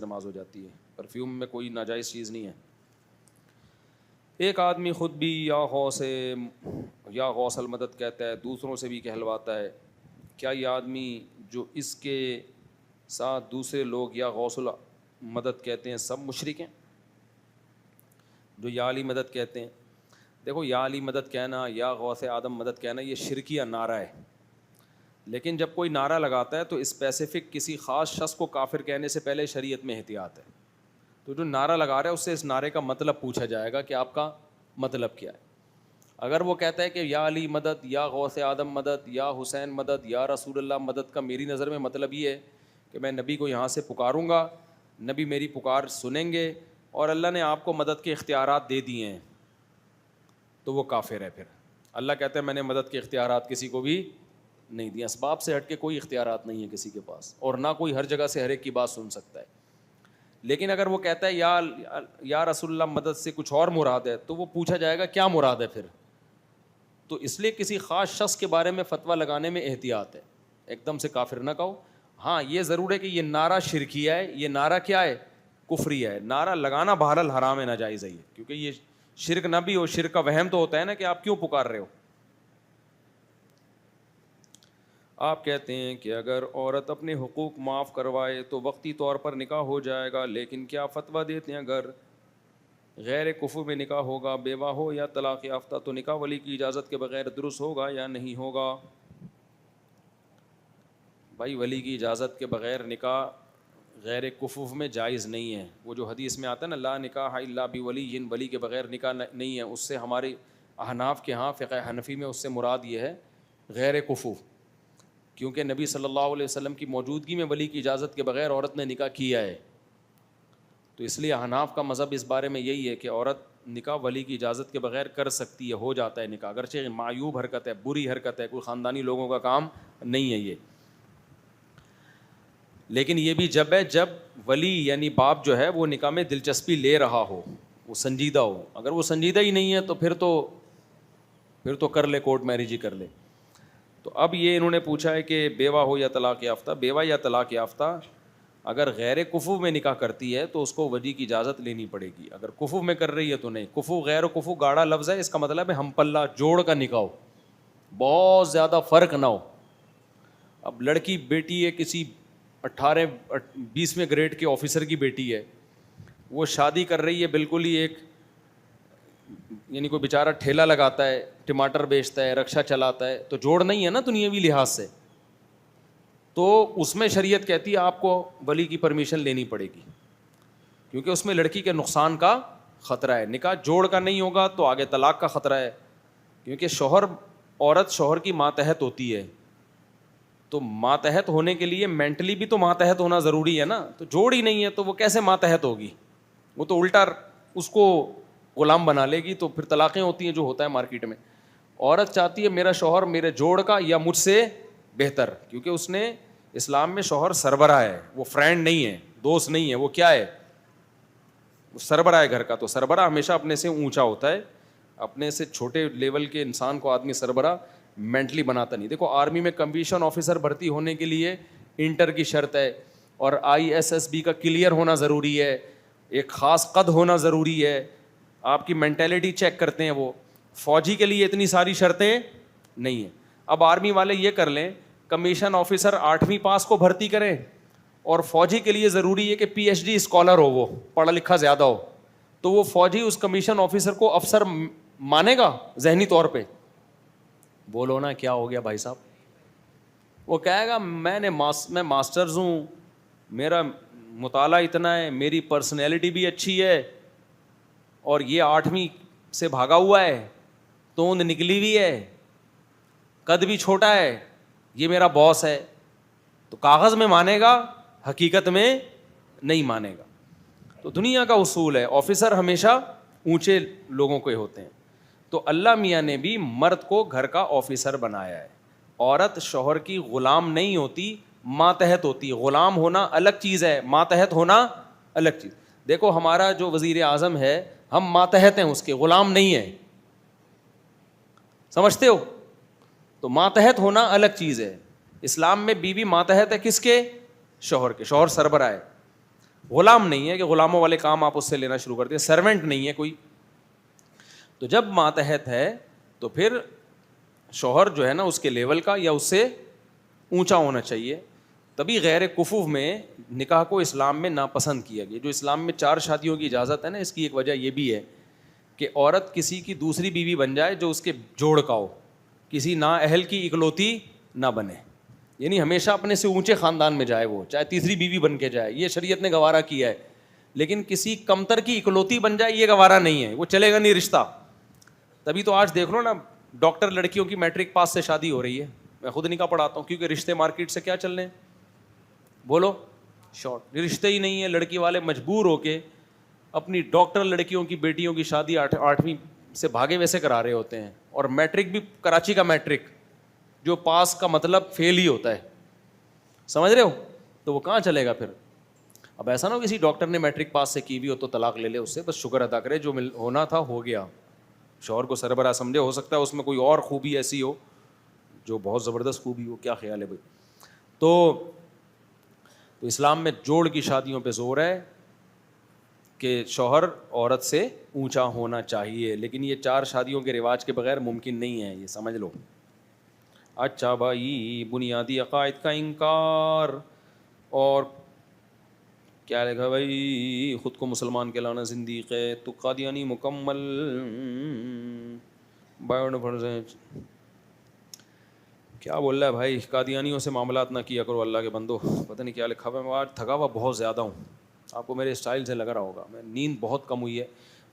نماز ہو جاتی ہے. پرفیوم میں کوئی ناجائز چیز نہیں ہے. ایک آدمی خود بھی یا غوث المدد کہتا ہے, دوسروں سے بھی کہلواتا ہے. کیا یہ آدمی جو اس کے ساتھ دوسرے لوگ یا غوث المدد کہتے ہیں سب مشرک ہیں؟ جو یا علی مدد کہتے ہیں, دیکھو یا علی مدد کہنا یا غوث آدم مدد کہنا یہ شرکیہ نعرہ ہے. لیکن جب کوئی نعرہ لگاتا ہے تو اسپیسیفک کسی خاص شخص کو کافر کہنے سے پہلے شریعت میں احتیاط ہے. تو جو نعرہ لگا رہا ہے اس سے اس نعرے کا مطلب پوچھا جائے گا کہ آپ کا مطلب کیا ہے. اگر وہ کہتا ہے کہ یا علی مدد یا غوث آدم مدد یا حسین مدد یا رسول اللہ مدد کا میری نظر میں مطلب یہ ہے کہ میں نبی کو یہاں سے پکاروں گا, نبی میری پکار سنیں گے اور اللہ نے آپ کو مدد کے اختیارات دے دیے ہیں, تو وہ کافر ہے. پھر اللہ کہتا ہے میں نے مدد کے اختیارات کسی کو بھی نہیں دیا. اسباب سے ہٹ کے کوئی اختیارات نہیں ہے کسی کے پاس, اور نہ کوئی ہر جگہ سے ہر ایک کی بات سن سکتا ہے. لیکن اگر وہ کہتا ہے یا رسول اللہ مدد سے کچھ اور مراد ہے, تو وہ پوچھا جائے گا کیا مراد ہے پھر. تو اس لیے کسی خاص شخص کے بارے میں فتویٰ لگانے میں احتیاط ہے, ایک دم سے کافر نہ کہو. ہاں یہ ضرور ہے کہ یہ نعرہ شرکیہ ہے, یہ نعرہ کیا ہے, کفری ہے. نعرہ لگانا بہرحال حرام ہے, ناجائز ہے یہ, کیونکہ یہ شرک نہ بھی ہو, شرک کا وہم تو ہوتا ہے نا کہ آپ کیوں پکار رہے ہو. آپ کہتے ہیں کہ اگر عورت اپنے حقوق معاف کروائے تو وقتی طور پر نکاح ہو جائے گا, لیکن کیا فتویٰ دیتے ہیں اگر غیر کفو میں نکاح ہوگا, بیوہ ہو یا طلاق یافتہ, تو نکاح ولی کی اجازت کے بغیر درست ہوگا یا نہیں ہوگا؟ بھائی ولی کی اجازت کے بغیر نکاح غیر کفو میں جائز نہیں ہے. وہ جو حدیث میں آتا ہے نا لا نکاح الا بولی, ولی کے بغیر نکاح نہیں ہے, اس سے ہمارے احناف کے ہاں فقہ حنفی میں اس سے مراد یہ ہے غیر کفو, کیونکہ نبی صلی اللہ علیہ وسلم کی موجودگی میں ولی کی اجازت کے بغیر عورت نے نکاح کیا ہے. تو اس لیے احناف کا مذہب اس بارے میں یہی ہے کہ عورت نکاح ولی کی اجازت کے بغیر کر سکتی ہے, ہو جاتا ہے نکاح, اگرچہ معیوب حرکت ہے, بری حرکت ہے, کوئی خاندانی لوگوں کا کام نہیں ہے یہ. لیکن یہ بھی جب ہے جب ولی یعنی باپ جو ہے وہ نکاح میں دلچسپی لے رہا ہو, وہ سنجیدہ ہو. اگر وہ سنجیدہ ہی نہیں ہے تو پھر تو کر لے, کورٹ میرج ہی کر لے. تو اب یہ انہوں نے پوچھا ہے کہ بیوہ ہو یا طلاق یافتہ, بیوہ یا طلاق یافتہ اگر غیر کفو میں نکاح کرتی ہے تو اس کو ولی کی اجازت لینی پڑے گی. اگر کفو میں کر رہی ہے تو نہیں. کفو غیر کفو گاڑا لفظ ہے, اس کا مطلب ہے ہم پلہ جوڑ کا نکاح ہو, بہت زیادہ فرق نہ ہو. اب لڑکی بیٹی ہے کسی 18-20ویں گریڈ کے آفیسر کی بیٹی ہے, وہ شادی کر رہی ہے بالکل ہی ایک یعنی کوئی بیچارہ ٹھیلا لگاتا ہے, ٹماٹر بیچتا ہے, رکشہ چلاتا ہے, تو جوڑ نہیں ہے نا دنیاوی لحاظ سے. تو اس میں شریعت کہتی ہے آپ کو ولی کی پرمیشن لینی پڑے گی, کیونکہ اس میں لڑکی کے نقصان کا خطرہ ہے. نکاح جوڑ کا نہیں ہوگا تو آگے طلاق کا خطرہ ہے, کیونکہ عورت شوہر کی ماتحت ہوتی ہے. تو ماتحت ہونے کے لیے مینٹلی بھی تو ماتحت ہونا ضروری ہے نا. تو جوڑ ہی نہیں ہے تو وہ کیسے ماتحت ہوگی, وہ تو الٹا اس کو غلام بنا لے گی. تو پھر طلاقیں ہوتی ہیں جو ہوتا ہے مارکیٹ میں. عورت چاہتی ہے میرا شوہر میرے جوڑ کا یا مجھ سے بہتر, کیونکہ اس نے اسلام میں شوہر سربراہ ہے, وہ فرینڈ نہیں ہے, دوست نہیں ہے, وہ کیا ہے, وہ سربراہ ہے گھر کا. تو سربراہ ہمیشہ اپنے سے اونچا ہوتا ہے, اپنے سے چھوٹے لیول کے انسان کو آدمی سربراہ مینٹلی بناتا نہیں. دیکھو آرمی میں کمیشن آفیسر بھرتی ہونے کے لیے انٹر کی شرط ہے, اور ISSB کا کلیئر ہونا ضروری ہے, ایک خاص قد ہونا ضروری ہے, آپ کی مینٹیلٹی چیک کرتے ہیں وہ. فوجی کے لیے اتنی ساری شرطیں نہیں ہیں. اب آرمی والے یہ کر لیں کمیشن آفیسر 8ویں پاس کو بھرتی کریں, اور فوجی کے لیے ضروری ہے کہ PhD اسکالر ہو, وہ پڑھا لکھا زیادہ ہو, تو وہ فوجی اس کمیشن آفیسر کو افسر مانے گا ذہنی طور پہ؟ بولو نا کیا ہو گیا بھائی صاحب. وہ کہے گا میں ماسٹرز ہوں, میرا مطالعہ اتنا ہے, میری پرسنالٹی بھی اچھی ہے, اور یہ 8ویں سے بھاگا ہوا ہے, توند نکلی ہوئی ہے, قد بھی چھوٹا ہے, یہ میرا باس ہے. تو کاغذ میں مانے گا, حقیقت میں نہیں مانے گا. تو دنیا کا اصول ہے آفیسر ہمیشہ اونچے لوگوں کے ہوتے ہیں. تو اللہ میاں نے بھی مرد کو گھر کا آفیسر بنایا ہے. عورت شوہر کی غلام نہیں ہوتی, ماتحت ہوتی. غلام ہونا الگ چیز ہے, ماتحت ہونا الگ چیز. دیکھو ہمارا جو وزیر اعظم ہے ہم ماتحت ہیں, اس کے غلام نہیں ہیں, سمجھتے ہو؟ تو ماتحت ہونا الگ چیز ہے. اسلام میں بیوی ماتحت ہے کس کے؟ شوہر کے. شوہر سربراہ ہے. غلام نہیں ہے کہ غلاموں والے کام آپ اس سے لینا شروع کر دیں, سرونٹ نہیں ہے کوئی. تو جب ماتحت ہے تو پھر شوہر جو ہے نا اس کے لیول کا یا اس سے اونچا ہونا چاہیے. تبھی غیر کفو میں نکاح کو اسلام میں ناپسند کیا گیا. جو اسلام میں 4 شادیوں کی اجازت ہے نا, اس کی ایک وجہ یہ بھی ہے کہ عورت کسی کی دوسری بیوی بن جائے جو اس کے جوڑ کا ہو, کسی نااہل کی اکلوتی نہ بنے. یعنی ہمیشہ اپنے سے اونچے خاندان میں جائے, وہ چاہے تیسری بیوی بن کے جائے, یہ شریعت نے گوارا کیا ہے. لیکن کسی کمتر کی اکلوتی بن جائے یہ گوارا نہیں ہے, وہ چلے گا نہیں رشتہ. تبھی تو آج دیکھ لو نا, ڈاکٹر لڑکیوں کی میٹرک پاس سے شادی ہو رہی ہے. میں خود نکاح پڑھاتا ہوں, کیونکہ رشتے مارکیٹ سے کیا چل رہے ہیں, بولو شارٹ, رشتے ہی نہیں ہے. لڑکی والے مجبور ہو کے اپنی ڈاکٹر لڑکیوں کی بیٹیوں کی شادی 8ویں سے بھاگے ویسے کرا رہے ہوتے ہیں. اور میٹرک بھی کراچی کا میٹرک, جو پاس کا مطلب فیل ہی ہوتا ہے, سمجھ رہے ہو, تو وہ کہاں چلے گا پھر. اب ایسا نہ ہو کسی ڈاکٹر نے میٹرک پاس سے کی بھی ہو تو طلاق لے لے اس سے, بس شکر ادا کرے جو ہونا تھا ہو گیا. شوہر کو سربراہ سمجھے, ہو سکتا ہے اس میں کوئی اور خوبی ایسی ہو جو بہت زبردست خوبی ہو. کیا خیال ہے بھائی. تو اسلام میں جوڑ کی شادیوں پہ زور ہے کہ شوہر عورت سے اونچا ہونا چاہیے. لیکن یہ 4 شادیوں کے رواج کے بغیر ممکن نہیں ہے, یہ سمجھ لو. اچھا بھائی, بنیادی عقائد کا انکار. اور کیا لکھا بھائی, خود کو مسلمان کہلانا زندیق ہے تو قادیانی مکمل بایوڈ فرض ہے. کیا بول رہا ہے بھائی, قادیانیوں سے معاملات نہ کیا کرو اللہ کے بندو. پتہ نہیں کیا لکھا ہوا ہے. میں آج تھکا ہوا بہت زیادہ ہوں, آپ کو میرے اسٹائل سے لگ رہا ہوگا. میں نیند بہت کم ہوئی ہے.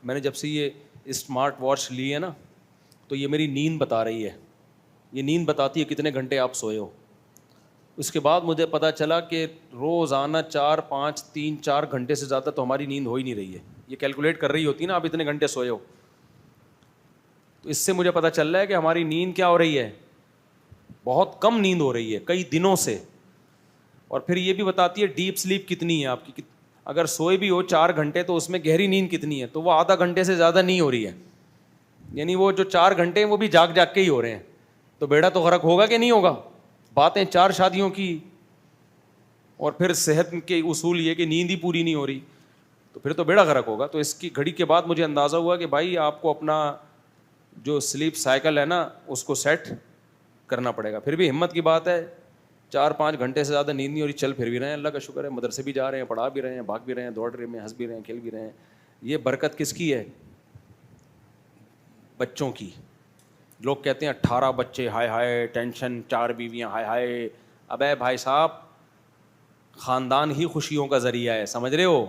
میں نے جب سے یہ اسمارٹ واچ لی ہے نا, تو یہ میری نیند بتا رہی ہے. یہ نیند بتاتی ہے کتنے گھنٹے آپ سوئے ہو. اس کے بعد مجھے پتہ چلا کہ روزانہ 4 گھنٹے سے زیادہ تو ہماری نیند ہو ہی نہیں رہی ہے. یہ کیلکولیٹ کر رہی ہوتی ہے نا آپ اتنے گھنٹے سوئے ہو, تو اس سے مجھے پتہ چل رہا ہے کہ ہماری نیند کیا ہو رہی ہے, بہت کم نیند ہو رہی ہے کئی دنوں سے. اور پھر یہ بھی بتاتی ہے ڈیپ سلیپ کتنی ہے آپ کی. اگر سوئے بھی ہو 4 گھنٹے تو اس میں گہری نیند کتنی ہے, تو وہ آدھا گھنٹے سے زیادہ نہیں ہو رہی ہے. یعنی وہ جو 4 گھنٹے ہیں وہ بھی جاگ جاگ کے ہی ہو رہے ہیں. تو بیڑا تو غرق ہوگا کہ نہیں ہوگا. باتیں 4 شادیوں کی, اور پھر صحت کے اصول یہ کہ نیند ہی پوری نہیں ہو رہی, تو پھر تو بیڑا غرق ہوگا. تو اس کی گھڑی کے بعد مجھے اندازہ ہوا کہ بھائی آپ کو اپنا جو سلیپ سائیکل ہے نا اس کو سیٹ کرنا پڑے گا. پھر بھی ہمت کی بات ہے, 4-5 گھنٹے سے زیادہ نیند نہیں ہو رہی, چل پھر بھی رہے ہیں, اللہ کا شکر ہے. مدرسے بھی جا رہے ہیں, پڑھا بھی رہے ہیں, بھاگ بھی رہے ہیں, دوڑ رہے ہیں, ہنس بھی رہے ہیں, کھیل بھی رہے ہیں. یہ برکت کس کی ہے, بچوں کی. لوگ کہتے ہیں 18 بچے, ہائے ہائے ٹینشن, 4 بیویاں, ہائے ہائے. ابے بھائی صاحب, خاندان ہی خوشیوں کا ذریعہ ہے, سمجھ رہے ہو.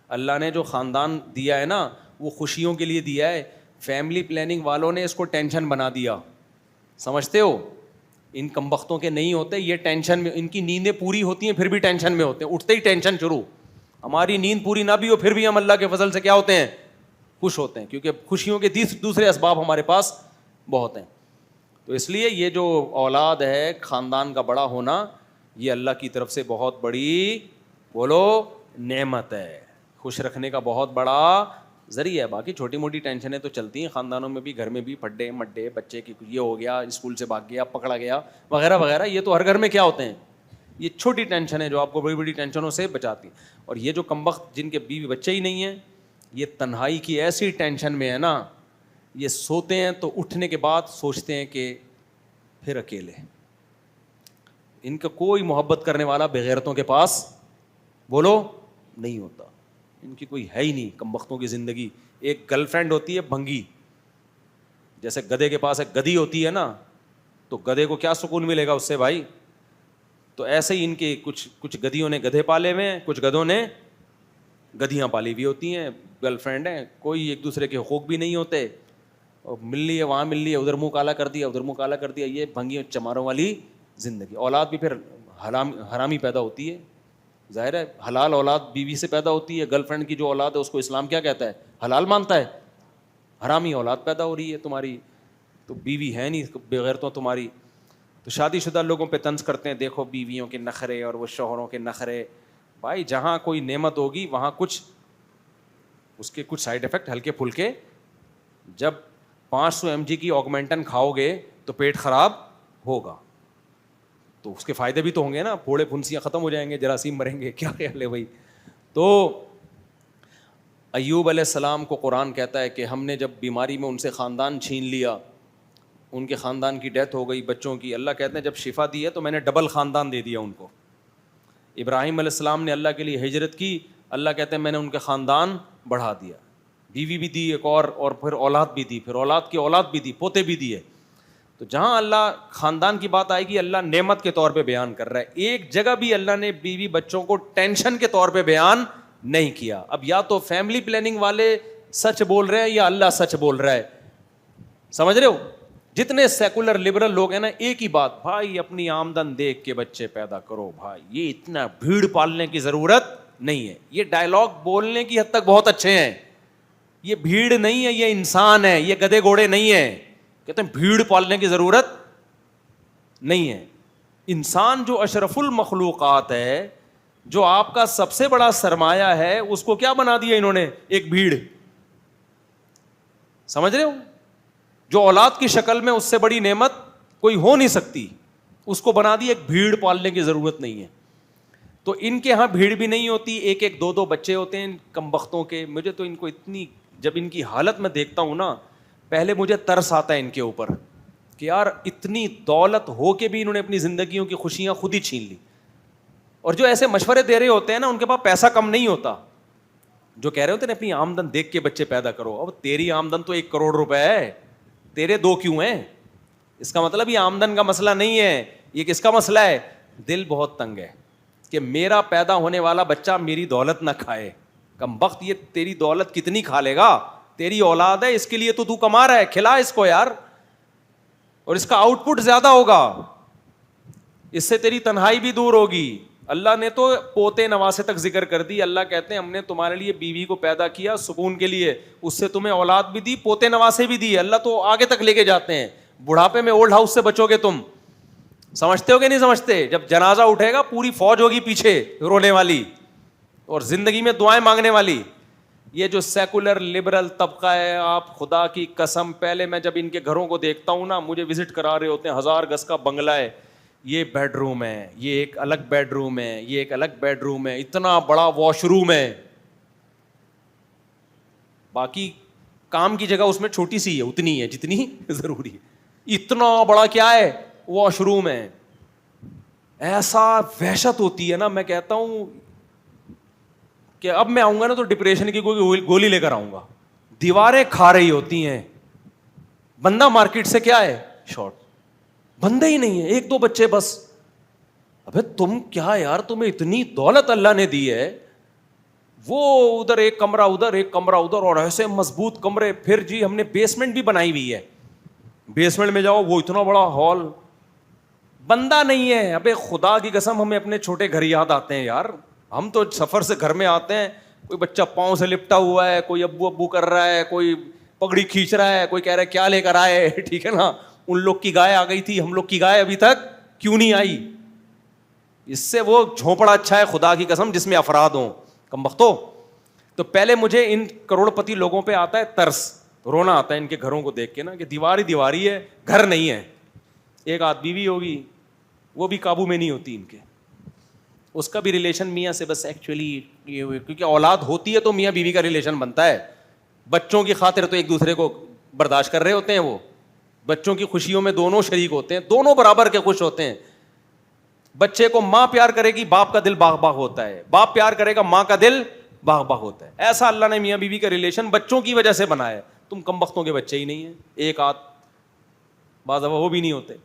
اللہ نے جو خاندان دیا ہے نا وہ خوشیوں کے لیے دیا ہے. فیملی پلاننگ والوں نے اس کو ٹینشن بنا دیا, سمجھتے ہو. ان کمبختوں کے نہیں ہوتے, یہ ٹینشن میں, ان کی نیندیں پوری ہوتی ہیں پھر بھی ٹینشن میں ہوتے ہیں, اٹھتے ہی ٹینشن شروع. ہماری نیند پوری نہ بھی ہو پھر بھی ہم اللہ کے فضل سے کیا ہوتے ہیں, خوش ہوتے ہیں, کیونکہ خوشیوں کے دوسرے اسباب ہمارے پاس بہت ہیں. تو اس لیے یہ جو اولاد ہے, خاندان کا بڑا ہونا, یہ اللہ کی طرف سے بہت بڑی, بولو, نعمت ہے. خوش رکھنے کا بہت بڑا ذریعہ ہے. باقی چھوٹی موٹی ٹینشنیں تو چلتی ہیں خاندانوں میں بھی, گھر میں بھی, پھڈے مڈے, بچے کی یہ ہو گیا, اسکول سے بھاگ گیا, پکڑا گیا, وغیرہ وغیرہ. یہ تو ہر گھر میں کیا ہوتے ہیں, یہ چھوٹی ٹینشن ہے جو آپ کو بڑی بڑی ٹینشنوں سے بچاتی. اور یہ جو کمبخت جن کے بیوی بچے ہی نہیں ہیں, یہ تنہائی کی ایسی ٹینشن میں ہے نا, یہ سوتے ہیں تو اٹھنے کے بعد سوچتے ہیں کہ پھر اکیلے. ان کا کوئی محبت کرنے والا بغیرتوں کے پاس, بولو, نہیں ہوتا. ان کی کوئی ہے ہی نہیں کمبختوں کی زندگی. ایک گرل فرینڈ ہوتی ہے بھنگی, جیسے گدھے کے پاس ایک گدھی ہوتی ہے نا, تو گدھے کو کیا سکون ملے گا اس سے بھائی. تو ایسے ہی ان کے کچھ گدھیوں نے گدھے پالے ہوئے ہیں, کچھ گدھوں نے گدھیاں پالی ہوئی ہوتی ہیں, گرل فرینڈ ہیں, کوئی ایک دوسرے کے حقوق بھی نہیں ہوتے. اور مل لی ہے وہاں مل لی ہے, ادھر منہ کالا کر دیا, ادھر منہ کالا کر دیا. یہ بھنگی چماروں والی زندگی. اولاد بھی پھر حرامی پیدا ہوتی ہے. ظاہر ہے حلال اولاد بیوی سے پیدا ہوتی ہے. گرل فرینڈ کی جو اولاد ہے اس کو اسلام کیا کہتا ہے, حلال مانتا ہے. حرامی اولاد پیدا ہو رہی ہے تمہاری, تو بیوی ہے نہیں بغیر تو تمہاری. تو شادی شدہ لوگوں پہ طنز کرتے ہیں, دیکھو بیویوں کے نخرے اور وہ شوہروں کے نخرے. بھائی جہاں کوئی نعمت ہوگی وہاں کچھ اس کے کچھ سائیڈ افیکٹ ہلکے پھلکے. جب 500 mg کی آگمنٹن کھاؤ گے تو پیٹ خراب ہوگا, تو اس کے فائدے بھی تو ہوں گے نا, پھوڑے پھنسیاں ختم ہو جائیں گے, جراثیم مریں گے. کیا خیال ہے بھائی. تو ایوب علیہ السلام کو قرآن کہتا ہے کہ ہم نے جب بیماری میں ان سے خاندان چھین لیا, ان کے خاندان کی ڈیتھ ہو گئی بچوں کی, اللہ کہتے ہیں جب شفا دی ہے تو میں نے ڈبل خاندان دے دیا ان کو. ابراہیم علیہ السلام نے اللہ کے لیے ہجرت کی, اللہ کہتے ہیں میں نے ان کے خاندان بڑھا دیا, بیوی بھی دی ایک اور پھر اولاد بھی دی, پھر اولاد کی اولاد بھی دی, پوتے بھی دیے. تو جہاں اللہ خاندان کی بات آئے گی اللہ نعمت کے طور پہ بیان کر رہا ہے. ایک جگہ بھی اللہ نے بیوی بچوں کو ٹینشن کے طور پہ بیان نہیں کیا. اب یا تو فیملی پلاننگ والے سچ بول رہے ہیں یا اللہ سچ بول رہا ہے, سمجھ رہے ہو. جتنے سیکولر لبرل لوگ ہیں نا, ایک ہی بات, بھائی اپنی آمدن دیکھ کے بچے پیدا کرو بھائی, یہ اتنا بھیڑ پالنے کی ضرورت نہیں ہے. یہ ڈائلاگ بولنے کی حد تک بہت اچھے ہیں, یہ بھیڑ نہیں ہے, یہ انسان ہے, یہ گدھے گھوڑے نہیں ہیں. کہتے ہیں بھیڑ پالنے کی ضرورت نہیں ہے. انسان جو اشرف المخلوقات ہے, جو آپ کا سب سے بڑا سرمایہ ہے, اس کو کیا بنا دیا انہوں نے, ایک بھیڑ. سمجھ رہے ہو, جو اولاد کی شکل میں اس سے بڑی نعمت کوئی ہو نہیں سکتی, اس کو بنا دی ایک بھیڑ پالنے کی ضرورت نہیں ہے. تو ان کے ہاں بھیڑ بھی نہیں ہوتی, ایک ایک دو دو بچے ہوتے ہیں کم بختوں کے. مجھے تو ان کو اتنی, جب ان کی حالت میں دیکھتا ہوں نا, پہلے مجھے ترس آتا ہے ان کے اوپر کہ یار اتنی دولت ہو کے بھی انہوں نے اپنی زندگیوں کی خوشیاں خود ہی چھین لی. اور جو ایسے مشورے دے رہے ہوتے ہیں نا, ان کے پاس پیسہ کم نہیں ہوتا, جو کہہ رہے ہوتے ہیں اپنی آمدن دیکھ کے بچے پیدا کرو. اب تیری آمدن تو 1 کروڑ روپے ہے, تیرے 2 کیوں ہیں؟ اس کا مطلب یہ آمدن کا مسئلہ نہیں ہے, یہ کس کا مسئلہ ہے؟ دل بہت تنگ ہے کہ میرا پیدا ہونے والا بچہ میری دولت نہ کھائے. کم بخت, یہ تیری دولت کتنی کھا لے گا؟ تیری اولاد ہے, اس کے لیے تو کما رہا ہے, کھلا اس کو یار, اور اس کا آؤٹ پٹ زیادہ ہوگا, اس سے تیری تنہائی بھی دور ہوگی. اللہ نے تو پوتے نواسے تک ذکر کر دی. اللہ کہتے ہیں ہم نے تمہارے لیے بیوی کو پیدا کیا سکون کے لیے, اس سے تمہیں اولاد بھی دی, پوتے نواسے بھی دی. اللہ تو آگے تک لے کے جاتے ہیں. بڑھاپے میں اولڈ ہاؤس سے بچو گے تم, سمجھتے ہو کہ نہیں سمجھتے؟ جب جنازہ اٹھے گا پوری فوج ہوگی پیچھے رونے والی اور زندگی میں دعائیں مانگنے والی. یہ جو سیکولر لبرل طبقہ ہے, آپ خدا کی قسم, پہلے میں جب ان کے گھروں کو دیکھتا ہوں نا, مجھے وزٹ کرا رہے ہوتے ہیں, 1000 گز کا بنگلہ ہے, یہ بیڈ روم ہے, یہ ایک الگ بیڈ روم ہے, یہ ایک الگ بیڈ روم ہے, اتنا بڑا واش روم ہے, باقی کام کی جگہ اس میں چھوٹی سی ہے, اتنی ہے جتنی ضروری ہے. اتنا بڑا کیا ہے, واش روم ہے. ایسا وحشت ہوتی ہے نا, میں کہتا ہوں کہ اب میں آؤں گا نا تو ڈپریشن کی کوئی گولی لے کر آؤں گا. دیواریں کھا رہی ہوتی ہیں, بندہ مارکیٹ سے کیا ہے, شارٹ, بندے ہی نہیں ہے, 1-2 بچے بس. ابے تم کیا یار, تمہیں اتنی دولت اللہ نے دی ہے, وہ ادھر ایک کمرہ ادھر, ایک کمرہ ادھر, اور ایسے مضبوط کمرے. پھر جی ہم نے بیسمنٹ بھی بنائی ہوئی ہے, بیسمنٹ میں جاؤ وہ اتنا بڑا ہال, بندہ نہیں ہے. ابے خدا کی قسم ہمیں اپنے چھوٹے گھر یاد آتے ہیں یار. ہم تو سفر سے گھر میں آتے ہیں, کوئی بچہ پاؤں سے لپٹا ہوا ہے, کوئی ابو ابو کر رہا ہے, کوئی پگڑی کھینچ رہا ہے, کوئی کہہ رہا ہے کیا لے کر آئے, ٹھیک ہے نا, ان لوگ کی گائے آ گئی تھی, ہم لوگ کی گائے ابھی تک کیوں نہیں آئی. اس سے وہ جھونپڑا اچھا ہے خدا کی قسم جس میں افراد ہوں, کم بختو. تو پہلے مجھے ان کروڑ پتی لوگوں پہ آتا ہے ترس, رونا آتا ہے ان کے گھروں کو دیکھ کے نا, کہ دیواری دیواری ہے, گھر نہیں ہے. ایک آدھ بیوی ہوگی, وہ بھی قابو میں نہیں ہوتی ان کے, اس کا بھی ریلیشن میاں سے بس ایکچولی کیونکہ اولاد ہوتی ہے تو میاں بیوی کا ریلیشن بنتا ہے. بچوں کی خاطر تو ایک دوسرے کو برداشت کر رہے ہوتے ہیں, وہ بچوں کی خوشیوں میں دونوں شریک ہوتے ہیں, دونوں برابر کے خوش ہوتے ہیں. بچے کو ماں پیار کرے گی, باپ کا دل باغ باغ ہوتا ہے, باپ پیار کرے گا, ماں کا دل باغ باغ ہوتا ہے. ایسا اللہ نے میاں بیوی کا ریلیشن بچوں کی وجہ سے بنایا ہے. تم کم بختوں کے بچے ہی نہیں ہیں, ایک آدھ بعض وہ بھی نہیں ہوتے.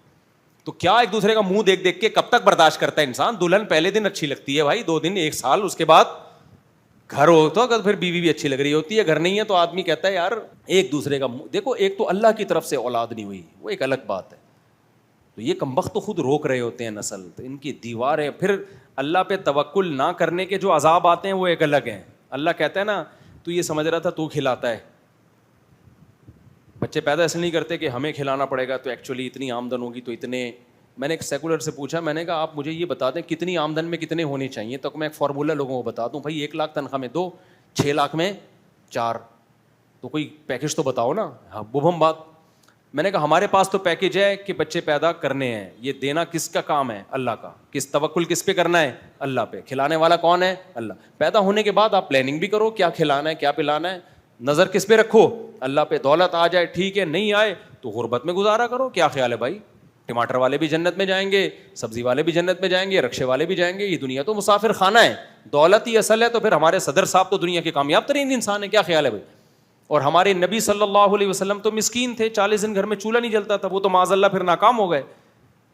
تو کیا ایک دوسرے کا منہ دیکھ دیکھ کے کب تک برداشت کرتا ہے انسان. دلہن پہلے دن اچھی لگتی ہے بھائی, 2 دن 1 سال, اس کے بعد گھر ہو تو پھر بیوی بھی اچھی لگ رہی ہوتی ہے, گھر نہیں ہے تو آدمی کہتا ہے یار ایک دوسرے کا منہ دیکھو. ایک تو اللہ کی طرف سے اولاد نہیں ہوئی, وہ ایک الگ بات ہے, تو یہ کمبخت تو خود روک رہے ہوتے ہیں نسل, تو ان کی دیواریں. پھر اللہ پہ توکل نہ کرنے کے جو عذاب آتے ہیں وہ ایک الگ ہیں. اللہ کہتا ہے نا, تو یہ سمجھ رہا تھا تو کھلاتا ہے. بچے پیدا ایسے نہیں کرتے کہ ہمیں کھلانا پڑے گا, تو ایکچولی اتنی آمدن ہوگی تو اتنے. میں نے ایک سیکولر سے پوچھا, میں نے کہا آپ مجھے یہ بتا دیں کتنی آمدن میں کتنے ہونی چاہیے, تو میں ایک فارمولہ لوگوں کو بتا دوں. بھائی 1 لاکھ تنخواہ میں 2, 6 لاکھ میں 4, تو کوئی پیکج تو بتاؤ نا. ہاں بوبھم بات. میں نے کہا ہمارے پاس تو پیکج ہے کہ بچے پیدا کرنے ہیں, یہ دینا کس کا کام ہے؟ اللہ کا. کس توکل کس پہ کرنا ہے؟ اللہ پہ. کھلانے والا کون ہے؟ اللہ. پیدا ہونے کے بعد آپ پلاننگ بھی کرو, کیا کھلانا ہے کیا پلانا ہے, نظر کس پہ رکھو؟ اللہ پہ. دولت آ جائے ٹھیک ہے, نہیں آئے تو غربت میں گزارا کرو. کیا خیال ہے بھائی؟ ٹماٹر والے بھی جنت میں جائیں گے, سبزی والے بھی جنت میں جائیں گے, رکشے والے بھی جائیں گے. یہ دنیا تو مسافر خانہ ہے, دولت ہی اصل ہے. تو پھر ہمارے صدر صاحب تو دنیا کے کامیاب ترین انسان ہے. کیا خیال ہے بھائی؟ اور ہمارے نبی صلی اللہ علیہ وسلم تو مسکین تھے, 40 دن گھر میں چولہا نہیں جلتا تھا, وہ تو معاذ اللہ پھر ناکام ہو گئے.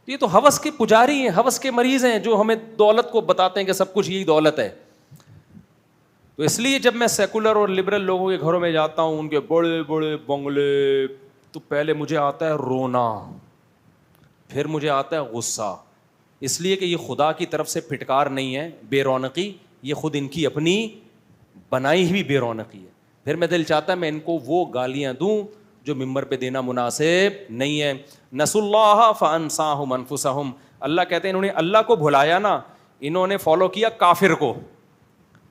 یہ تو ہوس کے پجاری ہیں, ہوس کے مریض ہیں, جو ہمیں دولت کو بتاتے ہیں کہ سب کچھ یہی دولت ہے. تو اس لیے جب میں سیکولر اور لبرل لوگوں کے گھروں میں جاتا ہوں, ان کے بڑے بڑے بنگلے, تو پہلے مجھے آتا ہے رونا, پھر مجھے آتا ہے غصہ. اس لیے کہ یہ خدا کی طرف سے پھٹکار نہیں ہے بے رونقی, یہ خود ان کی اپنی بنائی ہوئی بے رونقی ہے. پھر میں دل چاہتا ہے میں ان کو وہ گالیاں دوں جو ممبر پہ دینا مناسب نہیں ہے. نسوا اللہ فانساہم انفسہم. اللہ کہتے ہیں انہوں نے اللہ کو بھلایا نا, انہوں نے فالو کیا کافر کو,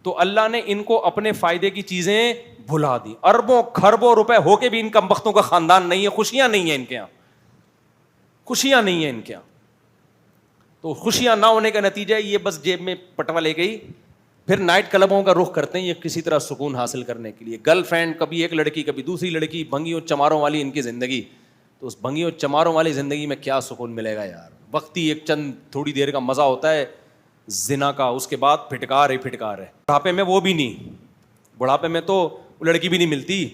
تو اللہ نے ان کو اپنے فائدے کی چیزیں بھلا دی. اربوں کھربوں روپے ہو کے بھی ان کم بختوں کا خاندان نہیں ہے, خوشیاں نہیں ہیں ان کے یہاں, خوشیاں نہیں ہیں ان کے یہاں. تو خوشیاں نہ ہونے کا نتیجہ یہ بس جیب میں پٹوا لے گئی. پھر نائٹ کلبوں کا رخ کرتے ہیں یہ کسی طرح سکون حاصل کرنے کے لیے. گرل فرینڈ کبھی ایک لڑکی کبھی دوسری لڑکی, بھنگیوں چماروں والی ان کی زندگی. تو اس بھنگیوں چماروں والی زندگی میں کیا سکون ملے گا یار؟ وقتی ایک چند تھوڑی دیر کا مزہ ہوتا ہے زنا کا, اس کے بعد پھٹکار ہی پھٹکار ہے. بڑھاپے میں وہ بھی نہیں, بڑھاپے میں تو لڑکی بھی نہیں ملتی,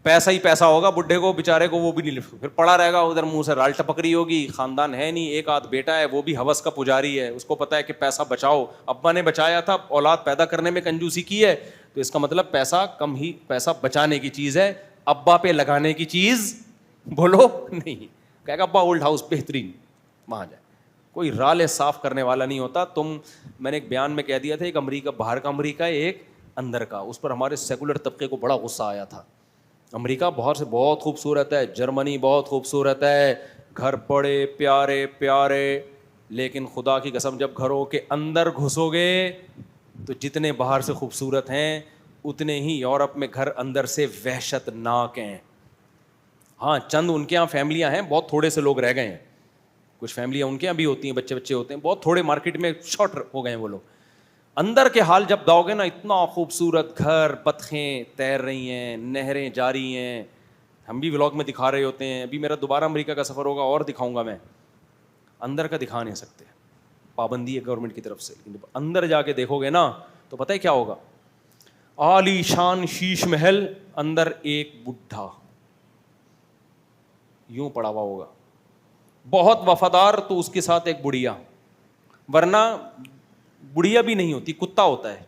پیسہ ہی پیسہ ہوگا بڈھے کو بیچارے کو, وہ بھی نہیں, پھر پڑا رہے گا ادھر, منہ سے رال ٹپک رہی ہوگی, خاندان ہے نہیں, ایک آدھ بیٹا ہے وہ بھی ہوس کا پجاری ہے, اس کو پتا ہے کہ پیسہ بچاؤ, ابا نے بچایا تھا, اولاد پیدا کرنے میں کنجوسی کی ہے, تو اس کا مطلب پیسہ کم ہی, پیسہ بچانے کی چیز ہے, ابا پہ لگانے کی چیز بولو نہیں. کہے گا ابا اولڈ ہاؤس بہترین, وہاں جائے. کوئی رالے صاف کرنے والا نہیں ہوتا. میں نے ایک بیان میں کہہ دیا تھا, ایک امریکہ باہر کا امریکہ ہے, ایک اندر کا. اس پر ہمارے سیکولر طبقے کو بڑا غصہ آیا تھا. امریکہ بہت خوبصورت ہے, جرمنی بہت خوبصورت ہے, گھر بڑے پیارے پیارے, لیکن خدا کی قسم جب گھروں کے اندر گھسو گے تو جتنے باہر سے خوبصورت ہیں اتنے ہی یورپ میں گھر اندر سے وحشت ناک ہیں. ہاں چند ان کے یہاں فیملیاں ہیں, بہت تھوڑے سے لوگ رہ گئے ہیں, کچھ فیملیاں ان کے یہاں بھی ہوتی ہیں, بچے بچے ہوتے ہیں, بہت تھوڑے مارکیٹ میں شارٹ ہو گئے ہیں وہ لوگ. اندر کے حال جب داؤ گے نا, اتنا خوبصورت گھر, بطخیں تیر رہی ہیں, نہریں جاری ہیں, ہم بھی ولاگ میں دکھا رہے ہوتے ہیں. ابھی میرا دوبارہ امریکہ کا سفر ہوگا اور دکھاؤں گا میں. اندر کا دکھا نہیں سکتے, پابندی ہے گورنمنٹ کی طرف سے, لیکن جب اندر جا کے دیکھو گے نا تو پتہ ہے کیا ہوگا. عالی شان شیش محل, اندر ایک بڈھا یوں پڑا ہوا ہوگا, بہت وفادار, تو اس کے ساتھ ایک بڑھیا, ورنہ بڑھیا بھی نہیں ہوتی, کتا ہوتا ہے.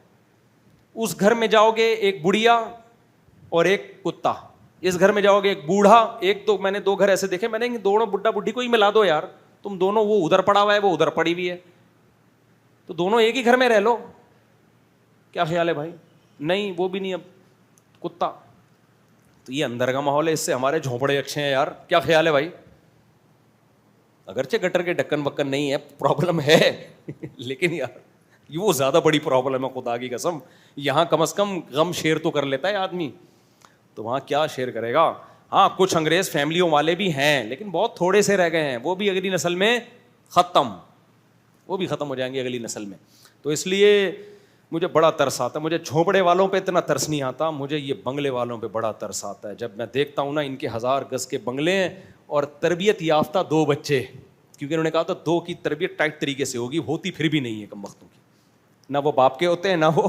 اس گھر میں جاؤ گے ایک بڑھیا اور ایک کتا, اس گھر میں جاؤ گے ایک بوڑھا, ایک تو میں نے 2 گھر ایسے دیکھے, میں نے دونوں بڈھا بڈھی کو ہی ملا دو یار, تم دونوں, وہ ادھر پڑا ہوا ہے وہ ادھر پڑی ہوئی ہے, تو دونوں ایک ہی گھر میں رہ لو. کیا خیال ہے بھائی؟ نہیں وہ بھی نہیں, اب کتا. تو یہ اندر کا ماحول ہے, اس سے ہمارے جھونپڑے اچھے ہیں یار. کیا خیال ہے بھائی؟ اگرچہ گٹر کے ڈکن بکن نہیں ہے, پرابلم ہے, لیکن یار یہ وہ زیادہ بڑی پرابلم ہے خدا کی قسم. یہاں کم از کم غم شیئر تو کر لیتا ہے آدمی, تو وہاں کیا شیئر کرے گا. ہاں کچھ انگریز فیملیوں والے بھی ہیں, لیکن بہت تھوڑے سے رہ گئے ہیں, وہ بھی اگلی نسل میں ختم, وہ بھی ختم ہو جائیں گے اگلی نسل میں. تو اس لیے مجھے بڑا ترس آتا ہے. مجھے جھونپڑے والوں پہ اتنا ترس نہیں آتا, مجھے یہ بنگلے والوں پہ بڑا ترس آتا ہے. جب میں دیکھتا ہوں نا ان کے 1000 گز کے بنگلے ہیں اور تربیت یافتہ 2 بچے, کیونکہ انہوں نے کہا تھا 2 کی تربیت ٹائٹ طریقے سے ہوگی, ہوتی پھر بھی نہیں ہے کم وقتوں کی, نہ وہ باپ کے ہوتے ہیں نہ وہ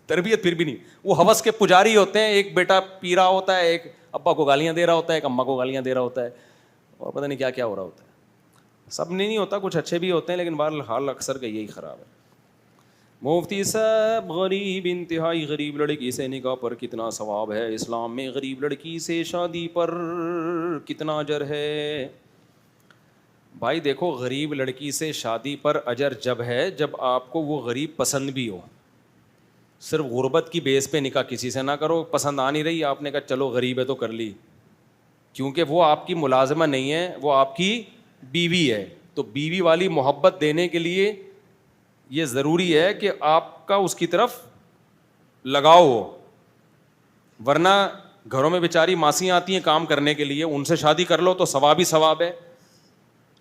تربیت پھر بھی نہیں, وہ ہوس کے پجاری ہوتے ہیں. ایک بیٹا پی رہا ہوتا ہے, ایک ابا کو گالیاں دے رہا ہوتا ہے, ایک اماں کو گالیاں دے رہا ہوتا ہے, اور پتہ نہیں کیا کیا ہو رہا ہوتا ہے. سب نہیں ہوتا, کچھ اچھے بھی ہوتے ہیں, لیکن بہرحال اکثر کا یہی خراب ہے. مفتی صاحب, غریب, انتہائی غریب لڑکی سے نکاح پر کتنا ثواب ہے؟ اسلام میں غریب لڑکی سے شادی پر کتنا اجر ہے؟ بھائی دیکھو, غریب لڑکی سے شادی پر اجر جب ہے جب آپ کو وہ غریب پسند بھی ہو. صرف غربت کی بیس پہ نکاح کسی سے نہ کرو, پسند آ نہیں رہی, آپ نے کہا چلو غریب ہے تو کر لی, کیونکہ وہ آپ کی ملازمہ نہیں ہے, وہ آپ کی بیوی ہے. تو بیوی والی محبت دینے کے لیے یہ ضروری ہے کہ آپ کا اس کی طرف لگاؤ ہو, ورنہ گھروں میں بیچاری ماسیاں آتی ہیں کام کرنے کے لیے, ان سے شادی کر لو تو ثواب ہی ثواب ہے,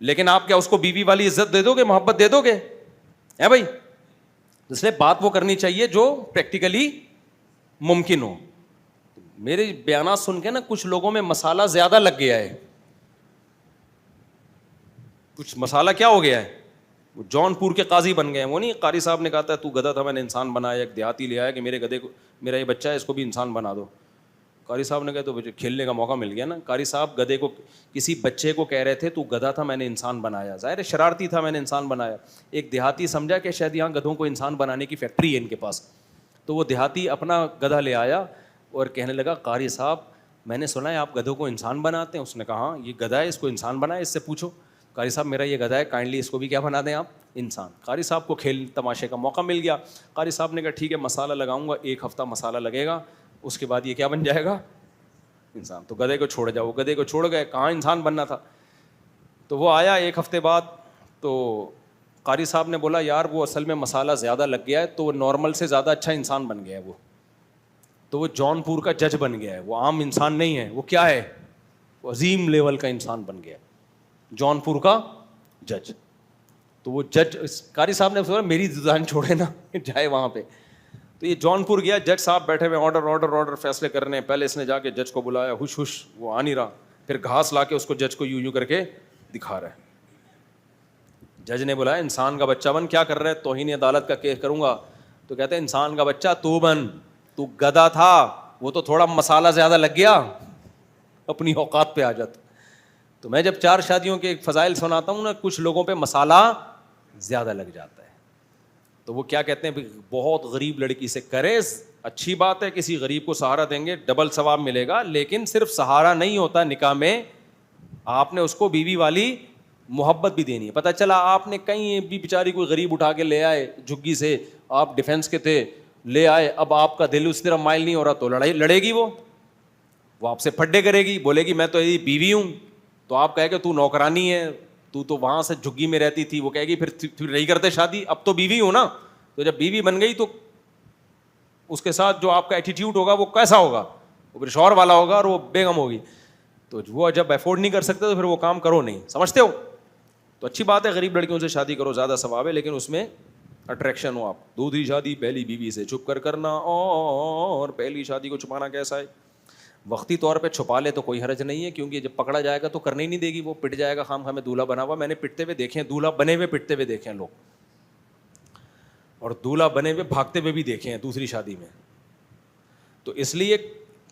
لیکن آپ کیا اس کو بیوی والی عزت دے دو گے, محبت دے دو گے؟ ہے بھائی. اس لیے بات وہ کرنی چاہیے جو پریکٹیکلی ممکن ہو. میرے بیانات سن کے نا کچھ لوگوں میں مسالہ زیادہ لگ گیا ہے. کچھ مسالہ کیا ہو گیا ہے, وہ جون پور کے قاضی بن گئے ہیں. وہ نہیں قاری صاحب نے کہا تھا تو گدھا تھا میں نے انسان بنایا, ایک دیہاتی لے آیا کہ میرے گدھے کو, میرا یہ بچہ ہے اس کو بھی انسان بنا دو. قاری صاحب نے کہا تو کھیلنے کا موقع مل گیا نا. قاری صاحب گدھے کو, کسی بچے کو کہہ رہے تھے تو گدھا تھا میں نے انسان بنایا, ظاہر ہے شرارتی تھا میں نے انسان بنایا. ایک دیہاتی سمجھا کہ شاید یہاں گدھوں کو انسان بنانے کی فیکٹری ہے ان کے پاس, تو وہ دیہاتی اپنا گدھا لے آیا اور کہنے لگا قاری صاحب میں نے سنا ہے آپ گدھوں کو انسان بناتے ہیں. اس نے کہا ہاں یہ گدھا ہے اس کو انسان بنائے, اس سے پوچھو. قاری صاحب میرا یہ گدھا ہے, کائنڈلی اس کو بھی کیا بنا دیں آپ, انسان. قاری صاحب کو کھیل تماشے کا موقع مل گیا. قاری صاحب نے کہا ٹھیک ہے مسالہ لگاؤں گا, 1 ہفتہ مسالہ لگے گا, اس کے بعد یہ کیا بن جائے گا, انسان. تو گدھے کو چھوڑ جاؤ, گدھے کو چھوڑ گئے, کہاں انسان بننا تھا. تو وہ آیا 1 ہفتے بعد, تو قاری صاحب نے بولا یار وہ اصل میں مسالہ زیادہ لگ گیا ہے, تو وہ نارمل سے زیادہ اچھا انسان بن گیا ہے وہ. تو وہ جون پور کا جج بن گیا ہے, وہ عام انسان نہیں ہے, وہ کیا ہے, وہ عظیم لیول کا انسان بن گیا ہے, جون پور کا جج. تو وہ جج قاری صاحب نے سوچا میری زبان چھوڑے نا جائے وہاں پہ. تو یہ جون پور گیا, جج صاحب بیٹھے ہوئے آرڈر فیصلے کرنے. پہلے اس نے جا کے جج کو بلایا, ہوش ہوش, وہ آ نہیں رہا. پھر گھاس لا کے اس کو جج کو یوں کر کے دکھا رہا ہے. جج نے بلایا انسان کا بچہ بن, کیا کر رہا ہے, توہین عدالت کا کیس کروں گا. تو کہتے ہیں انسان کا بچہ تو بن, تو گدھا تھا, وہ تو تھوڑا مسالہ زیادہ لگ گیا, اپنی اوقات پہ آ جاتا. تو میں جب 4 شادیوں کے فضائل سناتا ہوں نا, کچھ لوگوں پہ مسالہ زیادہ لگ جاتا ہے. تو وہ کیا کہتے ہیں, بہت غریب لڑکی سے کرے, اچھی بات ہے کسی غریب کو سہارا دیں گے ڈبل ثواب ملے گا, لیکن صرف سہارا نہیں ہوتا نکاح میں, آپ نے اس کو بیوی والی محبت بھی دینی ہے. پتہ چلا آپ نے کہیں بھی بیچاری کوئی غریب اٹھا کے لے آئے جھگی سے, آپ ڈیفینس کے تھے, لے آئے, اب آپ کا دل اس طرح مائل نہیں ہو رہا, تو لڑے گی, وہ آپ سے پھڈے کرے گی, بولے گی میں تو یہ بیوی ہوں. تو آپ کہے کہ تو نوکرانی ہے, تو وہاں سے جھگی میں رہتی تھی. وہ کہے گی پھر نہیں کرتے شادی, اب تو بیوی ہوں نا. تو جب بیوی بن گئی تو اس کے ساتھ جو آپ کا ایٹیٹیوڈ ہوگا وہ کیسا ہوگا, وہ پھر شوہر والا ہوگا اور وہ بیگم ہوگی. تو وہ جب افورڈ نہیں کر سکتے تو پھر وہ کام کرو نہیں, سمجھتے ہو. تو اچھی بات ہے غریب لڑکیوں سے شادی کرو, زیادہ ثواب ہے, لیکن اس میں اٹریکشن ہو. آپ دوسری شادی پہلی بیوی سے چھپ کر کرنا, اور پہلی شادی کو چھپانا کیسا ہے. وقتی طور پہ چھپا لے تو کوئی حرج نہیں ہے, کیونکہ جب پکڑا جائے گا تو کرنے ہی نہیں دے گی, وہ پٹ جائے گا خام خواہ میں دولہا بنا ہوا. میں نے پٹتے ہوئے دیکھے ہیں, دولہا بنے ہوئے پٹتے ہوئے دیکھے ہیں لوگ, اور دولہا بنے ہوئے بھاگتے ہوئے بھی دیکھے ہیں دوسری شادی میں. تو اس لیے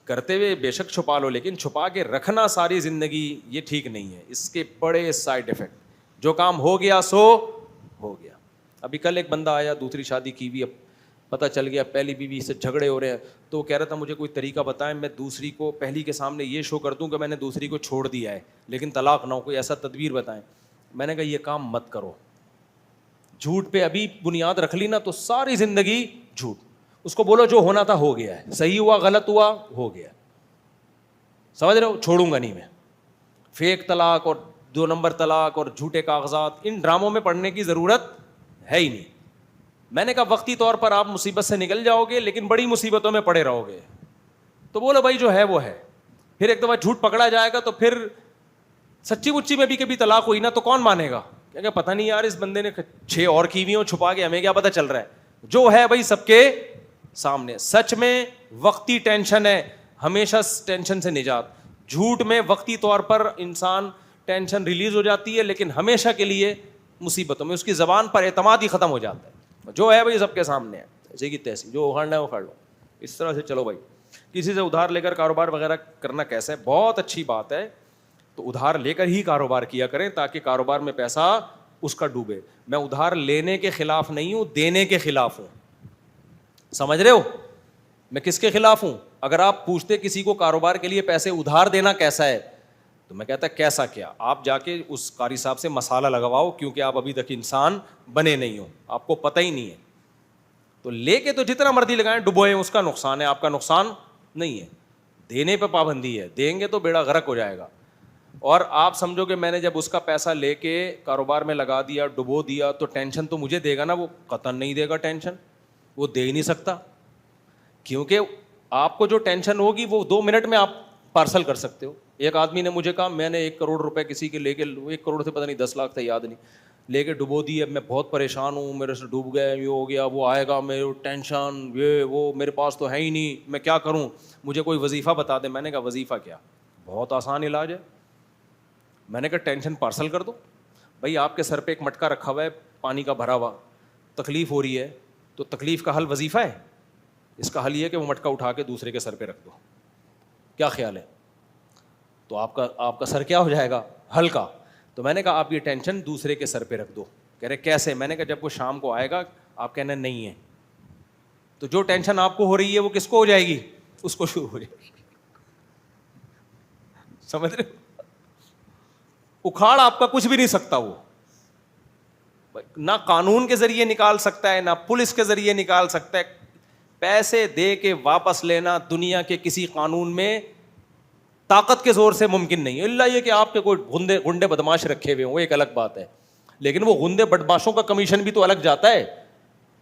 کرتے ہوئے بے شک چھپا لو, لیکن چھپا کے رکھنا ساری زندگی یہ ٹھیک نہیں ہے, اس کے بڑے سائڈ افیکٹ. جو کام ہو گیا سو ہو گیا. ابھی کل ایک بندہ آیا دوسری شادی کی ہوئی, اب پتہ چل گیا پہلی بیوی سے جھگڑے ہو رہے ہیں, تو وہ کہہ رہا تھا مجھے کوئی طریقہ بتائیں میں دوسری کو پہلی کے سامنے یہ شو کر دوں کہ میں نے دوسری کو چھوڑ دیا ہے لیکن طلاق نہ ہو, کوئی ایسا تدبیر بتائیں. میں نے کہا یہ کام مت کرو, جھوٹ پہ ابھی بنیاد رکھ لی نا تو ساری زندگی جھوٹ. اس کو بولو جو ہونا تھا ہو گیا ہے, صحیح ہوا غلط ہوا ہو گیا, سمجھ رہے ہو, چھوڑوں گا نہیں میں. فیک طلاق اور 2 نمبر طلاق اور جھوٹے کاغذات, ان ڈراموں میں پڑھنے کی ضرورت ہے ہی نہیں. میں نے کہا وقتی طور پر آپ مصیبت سے نکل جاؤ گے, لیکن بڑی مصیبتوں میں پڑے رہو گے. تو بولو بھائی جو ہے وہ ہے. پھر ایک دفعہ جھوٹ پکڑا جائے گا تو پھر سچی مچی میں بھی کبھی طلاق ہوئی نا تو کون مانے گا, کہ پتہ نہیں یار اس بندے نے 6 اور کی ہوئی ہوں چھپا کے, ہمیں کیا پتہ چل رہا ہے. جو ہے بھائی سب کے سامنے. سچ میں وقتی ٹینشن ہے, ہمیشہ ٹینشن سے نجات. جھوٹ میں وقتی طور پر انسان ٹینشن ریلیز ہو جاتی ہے, لیکن ہمیشہ کے لیے مصیبتوں میں اس کی زبان پر اعتماد ہی ختم ہو جاتا ہے. جو ہے بھائی سب کے سامنے ہے, ایسے کی تیسی, جو اکھاڑنا ہے اکھاڑ لو. اس طرح سے چلو بھائی. کسی سے ادھار لے کر کاروبار وغیرہ کرنا کیسا ہے, بہت اچھی بات ہے. تو ادھار لے کر ہی کاروبار کیا کریں تاکہ کاروبار میں پیسہ اس کا ڈوبے. میں ادھار لینے کے خلاف نہیں ہوں, دینے کے خلاف ہوں. سمجھ رہے ہو میں کس کے خلاف ہوں؟ اگر آپ پوچھتے کسی کو کاروبار کے لیے پیسے ادھار دینا کیسا ہے, تو میں کہتا کیسا کیا, آپ جا کے اس قاری صاحب سے مسالہ لگواؤ, کیونکہ آپ ابھی تک انسان بنے نہیں ہو, آپ کو پتہ ہی نہیں ہے. تو لے کے تو جتنا مرضی لگائیں ڈبوئیں, اس کا نقصان ہے, آپ کا نقصان نہیں ہے. دینے پہ پابندی ہے, دیں گے تو بیڑا غرق ہو جائے گا. اور آپ سمجھو کہ میں نے جب اس کا پیسہ لے کے کاروبار میں لگا دیا, ڈبو دیا, تو ٹینشن تو مجھے دے گا نا, وہ قطعاً نہیں دے گا ٹینشن, وہ دے ہی نہیں سکتا. کیونکہ آپ کو جو ٹینشن ہوگی وہ 2 منٹ میں آپ پارسل کر سکتے ہو. ایک آدمی نے مجھے کہا میں نے 1 کروڑ روپے کسی کے لے کے, 1 کروڑ سے پتہ نہیں 10 لاکھ تھا یاد نہیں, لے کے ڈبو دی. اب میں بہت پریشان ہوں, میرے سے ڈوب گیا, یہ ہو گیا, وہ آئے گا, میرے ٹینشن, یہ وہ, میرے پاس تو ہے ہی نہیں, میں کیا کروں, مجھے کوئی وظیفہ بتا دے. میں نے کہا وظیفہ کیا, بہت آسان علاج ہے. میں نے کہا ٹینشن پارسل کر دو. بھائی آپ کے سر پہ ایک مٹکا رکھا ہوا ہے پانی کا بھرا ہوا, تکلیف ہو رہی ہے, تو تکلیف کا حل وظیفہ ہے؟ اس کا حل یہ ہے کہ وہ مٹکا اٹھا کے دوسرے کے سر پہ رکھ دو. کیا خیال ہے؟ تو آپ کا سر کیا ہو جائے گا, ہلکا. تو میں نے کہا آپ یہ ٹینشن دوسرے کے سر پہ رکھ دو. کہہ رہے کیسے؟ میں نے کہا جب وہ شام کو آئے گا آپ کہنا نہیں ہے, تو جو ٹینشن آپ کو ہو رہی ہے وہ کس کو ہو جائے گی, اس کو شروع ہو جائے گی. سمجھ رہے؟ اکھاڑ آپ کا کچھ بھی نہیں سکتا وہ, نہ قانون کے ذریعے نکال سکتا ہے, نہ پولیس کے ذریعے نکال سکتا ہے. پیسے دے کے واپس لینا دنیا کے کسی قانون میں طاقت کے زور سے ممکن نہیں ہے, اللہ یہ کہ آپ کے کوئی گنڈے بدماش رکھے ہوئے ہوں, وہ ایک الگ بات ہے. لیکن وہ گنڈے بدماشوں کا کمیشن بھی تو الگ جاتا ہے.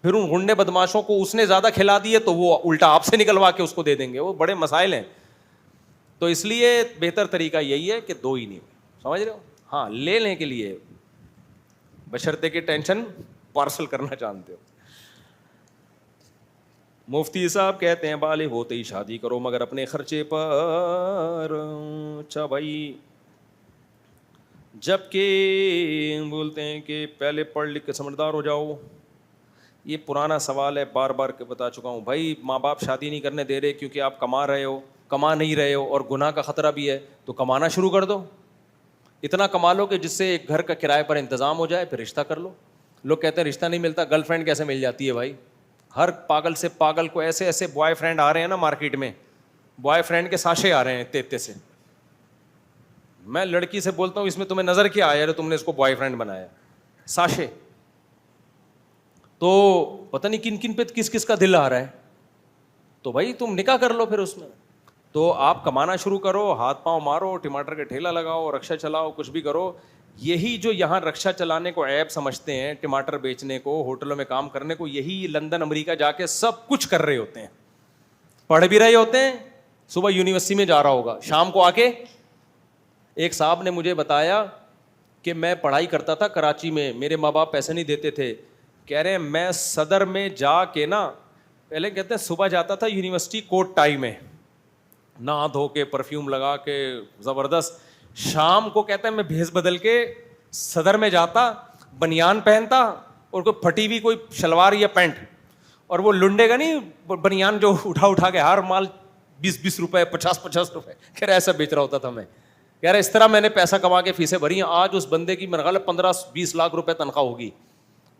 پھر ان گنڈے بدماشوں کو اس نے زیادہ کھلا دیے تو وہ الٹا آپ سے نکلوا کے اس کو دے دیں گے, وہ بڑے مسائل ہیں. تو اس لیے بہتر طریقہ یہی ہے کہ 2 ہی نہیں. سمجھ رہے ہو؟ ہاں لے لیں کے لیے, بشرطے کہ ٹینشن پارسل کرنا جانتے ہو. مفتی صاحب کہتے ہیں بالغ ہوتے ہی شادی کرو مگر اپنے خرچے پر. اچھا بھائی, جب کہ بولتے ہیں کہ پہلے پڑھ لکھ کے سمجھدار ہو جاؤ. یہ پرانا سوال ہے, بار بار بتا چکا ہوں. بھائی ماں باپ شادی نہیں کرنے دے رہے کیونکہ آپ کما نہیں رہے ہو اور گناہ کا خطرہ بھی ہے, تو کمانا شروع کر دو. اتنا کما لو کہ جس سے ایک گھر کا کرائے پر انتظام ہو جائے, پھر رشتہ کر لو. لوگ کہتے ہیں رشتہ نہیں ملتا, گرل فرینڈ کیسے مل جاتی ہے بھائی؟ ہر پاگل سے پاگل کو ایسے ایسے بوائے فرینڈ آ رہے ہیں نا مارکیٹ میں, بوائے فرینڈ کے ساشے آ رہے ہیں اتنے سے. میں لڑکی سے بولتا ہوں اس میں تمہیں نظر کیا آیا تم نے اس کو بوائے فرینڈ بنایا, ساشے. تو پتہ نہیں کن کن پہ کس کس کا دل آ رہا ہے. تو بھائی تم نکاح کر لو پھر اس میں. تو آپ کمانا شروع کرو, ہاتھ پاؤں مارو, ٹماٹر کا ٹھیلا لگاؤ, رکشہ چلاؤ, کچھ بھی کرو. یہی جو یہاں رکشہ چلانے کو عیب سمجھتے ہیں, ٹماٹر بیچنے کو, ہوٹلوں میں کام کرنے کو, یہی لندن امریکہ جا کے سب کچھ کر رہے ہوتے ہیں. پڑھ بھی رہے ہوتے ہیں, صبح یونیورسٹی میں جا رہا ہوگا, شام کو آ کے. ایک صاحب نے مجھے بتایا کہ میں پڑھائی کرتا تھا کراچی میں, میرے ماں باپ پیسے نہیں دیتے تھے. کہہ رہے ہیں میں صدر میں جا کے نا, پہلے کہتے ہیں صبح جاتا تھا یونیورسٹی کوٹ ٹائی میں, نہا دھو کے پرفیوم لگا کے زبردست. شام کو کہتا ہے میں بھیس بدل کے صدر میں جاتا, بنیان پہنتا اور کوئی پھٹی ہوئی کوئی شلوار یا پینٹ, اور وہ لنڈے کا نہیں بنیان جو اٹھا کے ہر مال 20 روپے 50 روپے, کہہ رہے ایسا بیچ رہا ہوتا تھا میں. کہہ رہے اس طرح میں نے پیسہ کما کے فیسیں بھری ہیں. آج اس بندے کی میرا خیال ہے 15-20 لاکھ روپے تنخواہ ہوگی,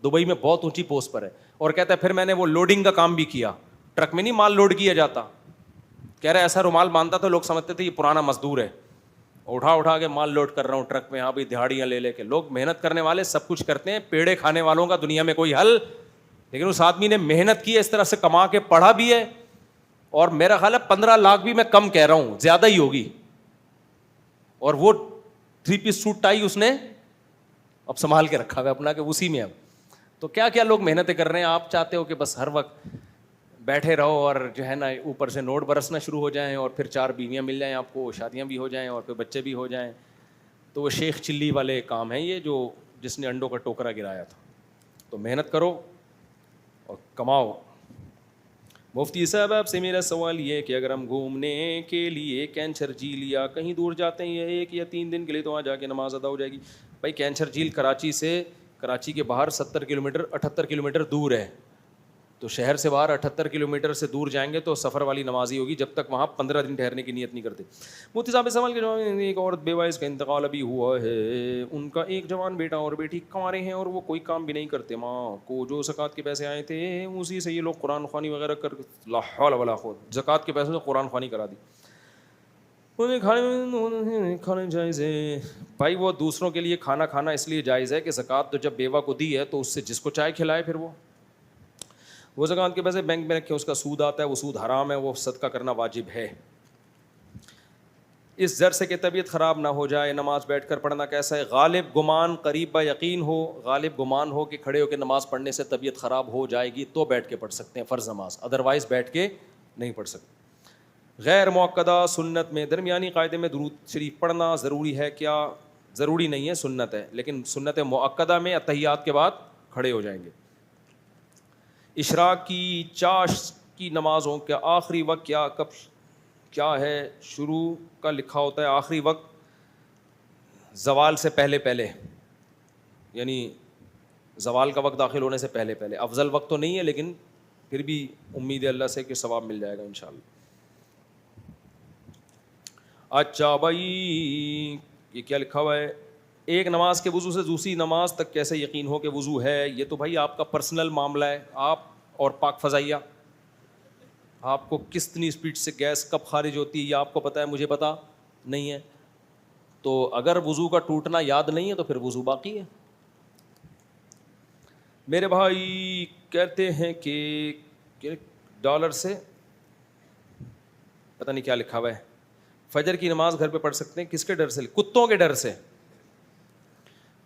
دبئی میں بہت اونچی پوسٹ پر ہے. اور کہتا ہے پھر میں نے وہ لوڈنگ کا کام بھی کیا, ٹرک میں نہیں مال لوڈ کیا جاتا. کہہ رہے ایسا رومال باندھتا تو لوگ سمجھتے تھے یہ پرانا مزدور ہے, اٹھا کے مال لوڈ کر رہا ہوں ٹرک میں. ہاں بھائی دہاڑیاں لے کے لوگ محنت کرنے والے سب کچھ کرتے ہیں, پیڑے کھانے والوں کا دنیا میں کوئی حل. لیکن اس آدمی نے محنت کی, اس طرح سے کما کے پڑھا بھی ہے. اور میرا خیال ہے 15 لاکھ بھی میں کم کہہ رہا ہوں, زیادہ ہی ہوگی. اور وہ 3 پیس سوٹ ٹائی اس نے اب سنبھال کے رکھا ہوا اپنا کہ اسی میں اب. تو کیا کیا لوگ محنتیں کر رہے ہیں. آپ چاہتے ہو کہ بس ہر وقت بیٹھے رہو اور جو ہے نا اوپر سے نوٹ برسنا شروع ہو جائیں, اور پھر 4 بیویاں مل جائیں آپ کو, شادیاں بھی ہو جائیں اور پھر بچے بھی ہو جائیں. تو وہ شیخ چلی والے کام ہیں یہ, جو جس نے انڈوں کا ٹوکرا گرایا تھا. تو محنت کرو اور کماؤ. مفتی صاحب آپ سے میرا سوال یہ ہے کہ اگر ہم گھومنے کے لیے کینچر جھیل یا کہیں دور جاتے ہیں, 1 یا 3 دن کے لیے, تو وہاں جا کے نماز ادا ہو جائے گی؟ بھائی کینچر جھیل کراچی کے باہر 70 کلومیٹر 78 کلومیٹر دور ہے. تو شہر سے باہر 78 کلومیٹر سے دور جائیں گے تو سفر والی نماز ہی ہوگی, جب تک وہاں 15 دن ٹھہرنے کی نیت نہیں کرتے. مفتی صاحب سوال کے جواب, ایک عورت بیوہ اس کا انتقال ابھی ہوا ہے, ان کا ایک جوان بیٹا اور بیٹی کنوارے ہیں اور وہ کوئی کام بھی نہیں کرتے. ماں کو جو زکوٰۃ کے پیسے آئے تھے اسی سے یہ لوگ قرآن خوانی وغیرہ کر, لا حول ولا قوت, زکوٰۃ کے پیسوں سے قرآن خوانی کرا دی. انہیں کھانے جائز ہے. بھائی وہ دوسروں کے لیے کھانا اس لیے جائز ہے کہ زکوٰۃ تو جب بیوہ کو دی ہے تو اس سے جس کو چائے کھلائے, پھر وہ زکوٰۃ کے پیسے بینک میں رکھے, اس کا سود آتا ہے, وہ سود حرام ہے, وہ صدقہ کرنا واجب ہے. اس زر سے کہ طبیعت خراب نہ ہو جائے, نماز بیٹھ کر پڑھنا کیسا ہے؟ غالب گمان قریب با یقین ہو, غالب گمان ہو کہ کھڑے ہو کے نماز پڑھنے سے طبیعت خراب ہو جائے گی تو بیٹھ کے پڑھ سکتے ہیں فرض نماز, ادروائز بیٹھ کے نہیں پڑھ سکتے. غیر مؤکدہ سنت میں درمیانی قاعدے میں درود شریف پڑھنا ضروری ہے کیا؟ ضروری نہیں ہے، سنت ہے، لیکن سنت مؤکدہ میں اتحیات کے بعد کھڑے ہو جائیں گے۔ اشراق کی چاش کی نمازوں کا آخری وقت کیا ہے؟ شروع کا لکھا ہوتا ہے آخری وقت زوال سے پہلے، یعنی زوال کا وقت داخل ہونے سے پہلے۔ افضل وقت تو نہیں ہے، لیکن پھر بھی امید ہے اللہ سے کہ ثواب مل جائے گا انشاءاللہ۔ اچھا بھائی، یہ کیا لکھا ہوا ہے؟ ایک نماز کے وضو سے دوسری نماز تک کیسے یقین ہو کہ وضو ہے؟ یہ تو بھائی آپ کا پرسنل معاملہ ہے، آپ اور پاک فضائیہ، آپ کو کتنی اسپیڈ سے گیس کب خارج ہوتی ہے یہ آپ کو پتہ ہے، مجھے پتہ نہیں ہے۔ تو اگر وضو کا ٹوٹنا یاد نہیں ہے تو پھر وضو باقی ہے۔ میرے بھائی کہتے ہیں کہ ڈالر سے پتہ نہیں کیا لکھا ہوا ہے، فجر کی نماز گھر پہ پڑھ سکتے ہیں؟ کس کے ڈر سے؟ کتوں کے ڈر سے،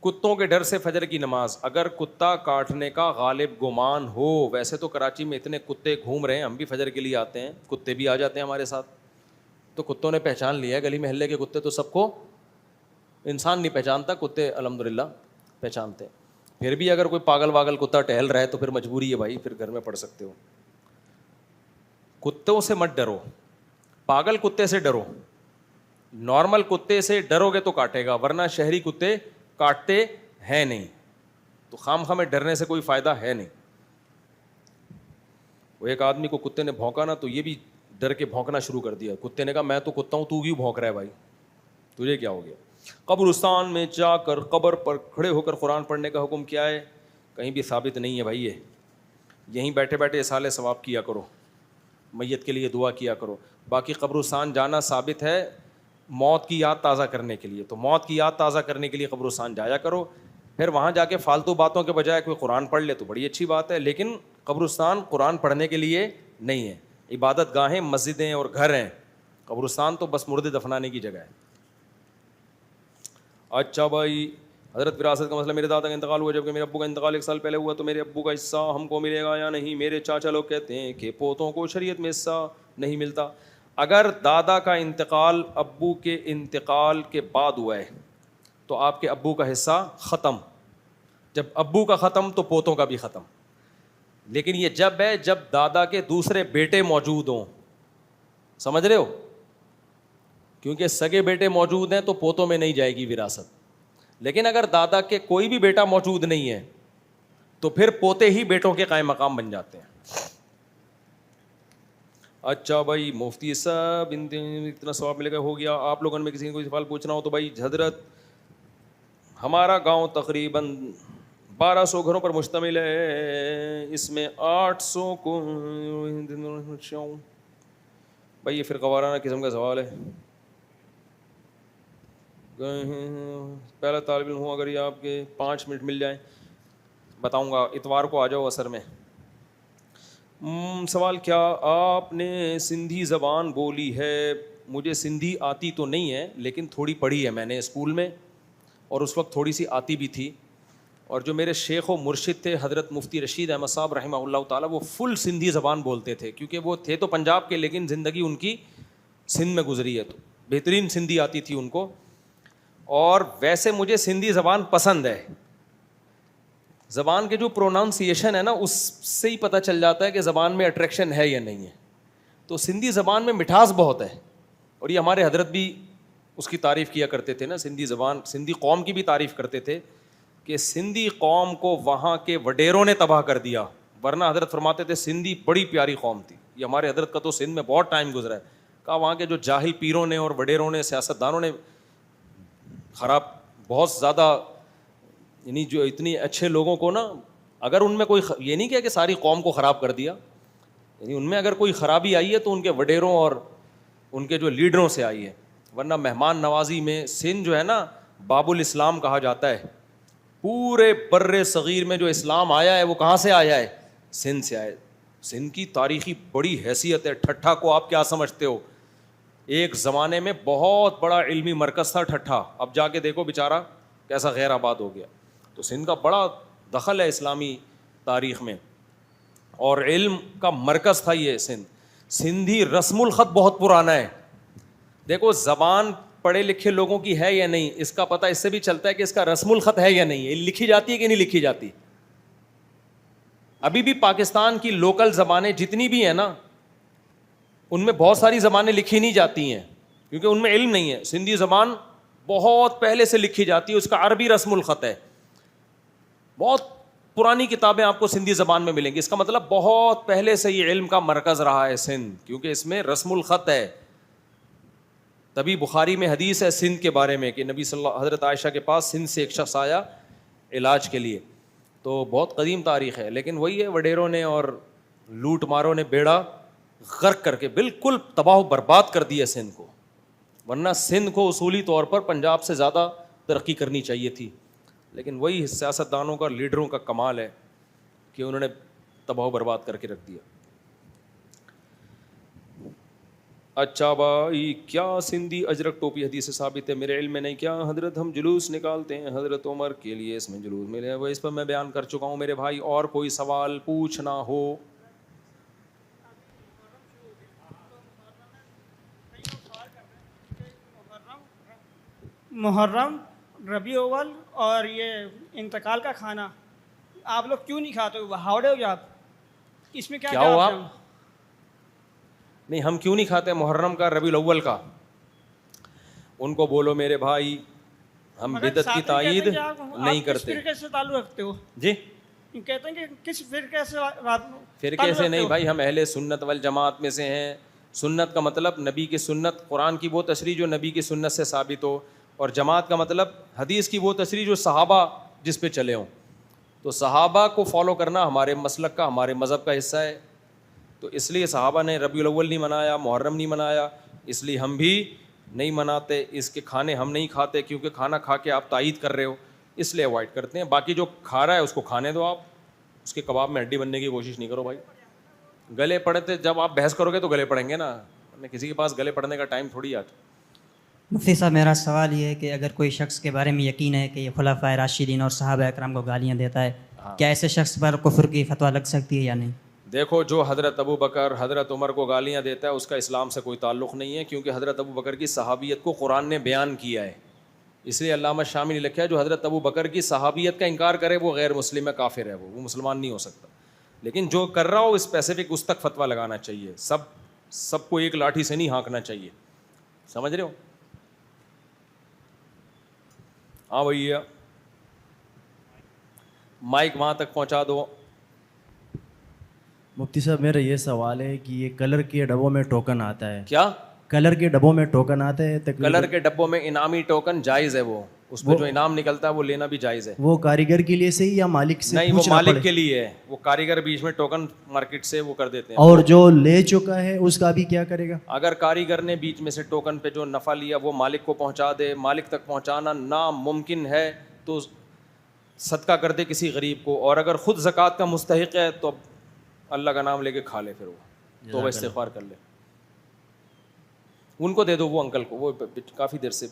کتوں کے ڈر سے فجر کی نماز۔ اگر کتا کاٹنے کا غالب گمان ہو، ویسے تو کراچی میں اتنے کتے گھوم رہے ہیں، ہم بھی فجر کے لیے آتے ہیں، کتے بھی آ جاتے ہیں ہمارے ساتھ، تو کتوں نے پہچان لیا ہے، گلی محلے کے کتے تو سب کو، انسان نہیں پہچانتا، کتے الحمدللہ پہچانتے ہیں۔ پھر بھی اگر کوئی پاگل واگل کتا ٹہل رہا ہے تو پھر مجبوری ہے بھائی، پھر گھر میں پڑھ سکتے ہو۔ کتوں سے مت ڈرو، پاگل کتے سے ڈرو، نارمل کتے سے ڈرو گے تو کاٹے گا، ورنہ شہری کتے کاٹتے ہیں نہیں، تو خام خواہ میں ڈرنے سے کوئی فائدہ ہے نہیں۔ وہ ایک آدمی کو کتے نے بھونکا نا، تو یہ بھی ڈر کے بھونکنا شروع کر دیا۔ کتے نے کہا میں تو کتا ہوں، تو کیوں بھونک رہا ہے بھائی، تجھے کیا ہو گیا؟ قبرستان میں جا کر قبر پر کھڑے ہو کر قرآن پڑھنے کا حکم کیا ہے؟ کہیں بھی ثابت نہیں ہے بھائی، یہ یہیں بیٹھے بیٹھے اصالہ ثواب کیا کرو، میت کے لیے دعا کیا کرو۔ باقی قبرستان جانا ثابت ہے موت کی یاد تازہ کرنے کے لیے، تو موت کی یاد تازہ کرنے کے لیے قبرستان جایا کرو، پھر وہاں جا کے فالتو باتوں کے بجائے کوئی قرآن پڑھ لے تو بڑی اچھی بات ہے، لیکن قبرستان قرآن پڑھنے کے لیے نہیں ہے۔ عبادت گاہیں مسجدیں اور گھر ہیں، قبرستان تو بس مردے دفنانے کی جگہ ہے۔ اچھا بھائی، حضرت وراثت کا مسئلہ، میرے دادا کا انتقال ہوا جبکہ میرے ابو کا انتقال 1 سال پہلے ہوا، تو میرے ابو کا حصہ ہم کو ملے گا یا نہیں؟ میرے چاچا لوگ کہتے ہیں کہ پوتوں کو شریعت میں حصہ نہیں ملتا۔ اگر دادا کا انتقال ابو کے انتقال کے بعد ہوا ہے تو آپ کے ابو کا حصہ ختم، جب ابو کا ختم تو پوتوں کا بھی ختم، لیکن یہ جب ہے جب دادا کے دوسرے بیٹے موجود ہوں، سمجھ رہے ہو؟ کیونکہ سگے بیٹے موجود ہیں تو پوتوں میں نہیں جائے گی وراثت، لیکن اگر دادا کے کوئی بھی بیٹا موجود نہیں ہے تو پھر پوتے ہی بیٹوں کے قائم مقام بن جاتے ہیں۔ اچھا بھائی، مفتی صاحب اتنا ثواب ملے گا، ہو گیا۔ آپ لوگوں میں کسی نے کوئی سوال پوچھنا ہو تو بھائی، حضرت ہمارا گاؤں تقریباً 1200 گھروں پر مشتمل ہے، اس میں 800 کو بھائی یہ فرقہ وارانہ قسم کا سوال ہے۔ پہلا طالب علم ہوں، اگر یہ آپ کے 5 منٹ مل جائیں بتاؤں گا، اتوار کو آ جاؤ عصر میں۔ سوال، کیا آپ نے سندھی زبان بولی ہے؟ مجھے سندھی آتی تو نہیں ہے، لیکن تھوڑی پڑھی ہے میں نے اسکول میں، اور اس وقت تھوڑی سی آتی بھی تھی۔ اور جو میرے شیخ و مرشد تھے حضرت مفتی رشید احمد صاحب رحمہ اللہ تعالیٰ، وہ فل سندھی زبان بولتے تھے، کیونکہ وہ تھے تو پنجاب کے لیکن زندگی ان کی سندھ میں گزری ہے، تو بہترین سندھی آتی تھی ان کو۔ اور ویسے مجھے سندھی زبان پسند ہے، زبان کے جو پروناؤنسیشن ہے نا، اس سے ہی پتہ چل جاتا ہے کہ زبان میں اٹریکشن ہے یا نہیں ہے۔ تو سندھی زبان میں مٹھاس بہت ہے، اور یہ ہمارے حضرت بھی اس کی تعریف کیا کرتے تھے نا، سندھی زبان، سندھی قوم کی بھی تعریف کرتے تھے کہ سندھی قوم کو وہاں کے وڈیروں نے تباہ کر دیا، ورنہ حضرت فرماتے تھے سندھی بڑی پیاری قوم تھی۔ یہ ہمارے حضرت کا تو سندھ میں بہت ٹائم گزرا ہے، کہا وہاں کے جو جاہل پیروں نے اور وڈیروں نے، سیاستدانوں نے خراب بہت زیادہ، یعنی جو اتنی اچھے لوگوں کو نا، اگر ان میں کوئی یہ نہیں کیا کہ ساری قوم کو خراب کر دیا، یعنی ان میں اگر کوئی خرابی آئی ہے تو ان کے وڈیروں اور ان کے جو لیڈروں سے آئی ہے، ورنہ مہمان نوازی میں سندھ جو ہے نا باب الاسلام کہا جاتا ہے۔ پورے بر صغیر میں جو اسلام آیا ہے وہ کہاں سے آیا ہے؟ سندھ سے آیا ہے۔ سندھ کی تاریخی بڑی حیثیت ہے۔ ٹھٹھا کو آپ کیا سمجھتے ہو؟ ایک زمانے میں بہت بڑا علمی مرکز تھا ٹھٹھا، اب جا کے دیکھو بیچارہ کیسا غیر آباد ہو گیا۔ تو سندھ کا بڑا دخل ہے اسلامی تاریخ میں، اور علم کا مرکز تھا یہ سندھ۔ سندھی رسم الخط بہت پرانا ہے. دیکھو زبان پڑھے لکھے لوگوں کی ہے یا نہیں, اس کا پتہ اس سے بھی چلتا ہے کہ اس کا رسم الخط ہے یا نہیں, لکھی جاتی ہے کہ نہیں لکھی جاتی. ابھی بھی پاکستان کی لوکل زبانیں جتنی بھی ہیں نا, ان میں بہت ساری زبانیں لکھی نہیں جاتی ہیں کیونکہ ان میں علم نہیں ہے. سندھی زبان بہت پہلے سے لکھی جاتی ہے, اس کا عربی رسم الخط ہے. بہت پرانی کتابیں آپ کو سندھی زبان میں ملیں گی. اس کا مطلب بہت پہلے سے یہ علم کا مرکز رہا ہے سندھ, کیونکہ اس میں رسم الخط ہے. تبھی بخاری میں حدیث ہے سندھ کے بارے میں کہ نبی صلی اللہ حضرت عائشہ کے پاس سندھ سے ایک شخص آیا علاج کے لیے. تو بہت قدیم تاریخ ہے, لیکن وہی ہے وڈیروں نے اور لوٹ ماروں نے بیڑا غرق کر کے بالکل تباہ و برباد کر دیا سندھ کو. ورنہ سندھ کو اصولی طور پر پنجاب سے زیادہ ترقی کرنی چاہیے تھی, لیکن وہی سیاستدانوں کا لیڈروں کا کمال ہے کہ انہوں نے تباہ و برباد کر کے رکھ دیا. اچھا بھائی, کیا سندھی اجرک ٹوپی حدیث سے ثابت ہے؟ میرے علم میں نہیں. کیا حضرت ہم جلوس نکالتے ہیں حضرت عمر کے لیے, اس میں جلوس ملے وہ اس پر میں بیان کر چکا ہوں میرے بھائی. اور کوئی سوال پوچھنا ہو؟ محرم, ربیع اول اور یہ انتقال کا کھانا آپ لوگ کیوں نہیں کھاتے ہو؟ ہاوڑے ہو کیا آپ؟ اس میں کیا ہو آپ؟ نہیں, ہم کیوں نہیں کھاتے محرم کا ربیع الاول کا؟ ان کو بولو میرے بھائی ہم بدعت کی تائید نہیں کرتے. کس فرقے سے تعلق رکھتے ہو جی؟ کہتے ہیں کہ کس فرقے سے فرقے سے نہیں بھائی, ہم اہل سنت والجماعت میں سے ہیں. سنت کا مطلب نبی کی سنت, قرآن کی وہ تشریح جو نبی کی سنت سے ثابت ہو, اور جماعت کا مطلب حدیث کی وہ تشریح جو صحابہ جس پہ چلے ہوں. تو صحابہ کو فالو کرنا ہمارے مسلک کا, ہمارے مذہب کا حصہ ہے. تو اس لیے صحابہ نے ربیع الاول نہیں منایا, محرم نہیں منایا, اس لیے ہم بھی نہیں مناتے. اس کے کھانے ہم نہیں کھاتے کیونکہ کھانا کھا کے آپ تائید کر رہے ہو, اس لیے اوائڈ کرتے ہیں. باقی جو کھا رہا ہے اس کو کھانے دو, آپ اس کے کباب میں ہڈی بننے کی کوشش نہیں کرو بھائی. گلے پڑتے جب آپ بحث کرو گے تو گلے پڑیں گے نا, کسی کے پاس گلے پڑنے کا ٹائم تھوڑی آتا. مفتی صاحب میرا سوال یہ ہے کہ اگر کوئی شخص کے بارے میں یقین ہے کہ یہ خلفائے راشدین اور صحابہ اکرام کو گالیاں دیتا ہے, کیا ایسے شخص پر کفر کی فتویٰ لگ سکتی ہے یا نہیں؟ دیکھو, جو حضرت ابو بکر حضرت عمر کو گالیاں دیتا ہے اس کا اسلام سے کوئی تعلق نہیں ہے, کیونکہ حضرت ابو بکر کی صحابیت کو قرآن نے بیان کیا ہے. اس لیے علامہ شامی نے لکھا ہے جو حضرت ابو بکر کی صحابیت کا انکار کرے وہ غیر مسلم ہے, کافر ہے, وہ مسلمان نہیں ہو سکتا. لیکن جو کر رہا ہو اسپیسیفک اس تک فتویٰ لگانا چاہیے. سب کو ایک لاٹھی سے نہیں ہانکنا چاہیے, سمجھ رہے ہو؟ ہاں بھیا مائک وہاں تک پہنچا دو. مفتی صاحب میرا یہ سوال ہے کہ یہ کلر کے ڈبوں میں ٹوکن آتا ہے, کیا کلر کے ڈبوں میں ٹوکن آتا ہے؟ کلر کے ڈبوں میں انعامی ٹوکن جائز ہے, وہ اس پہ جو انعام نکلتا ہے وہ لینا بھی جائز ہے. وہ کاریگر کے لیے صحیح یا مالک سے؟ نہیں, وہ مالک کے لیے ہے. وہ کاریگر بیچ میں ٹوکن مارکیٹ سے وہ کر دیتے ہیں. اور جو لے چکا ہے اس کا بھی کیا کرے گا؟ اگر کاریگر نے بیچ میں سے ٹوکن پہ جو نفع لیا وہ مالک کو پہنچا دے, مالک تک پہنچانا ناممکن ہے تو صدقہ کر دے کسی غریب کو, اور اگر خود زکوٰۃ کا مستحق ہے تو اللہ کا نام لے کے کھا لے, پھر وہ توبہ استغفار کر لے. ان کو دے دو, وہ انکل کو, وہ کافی دیر سے.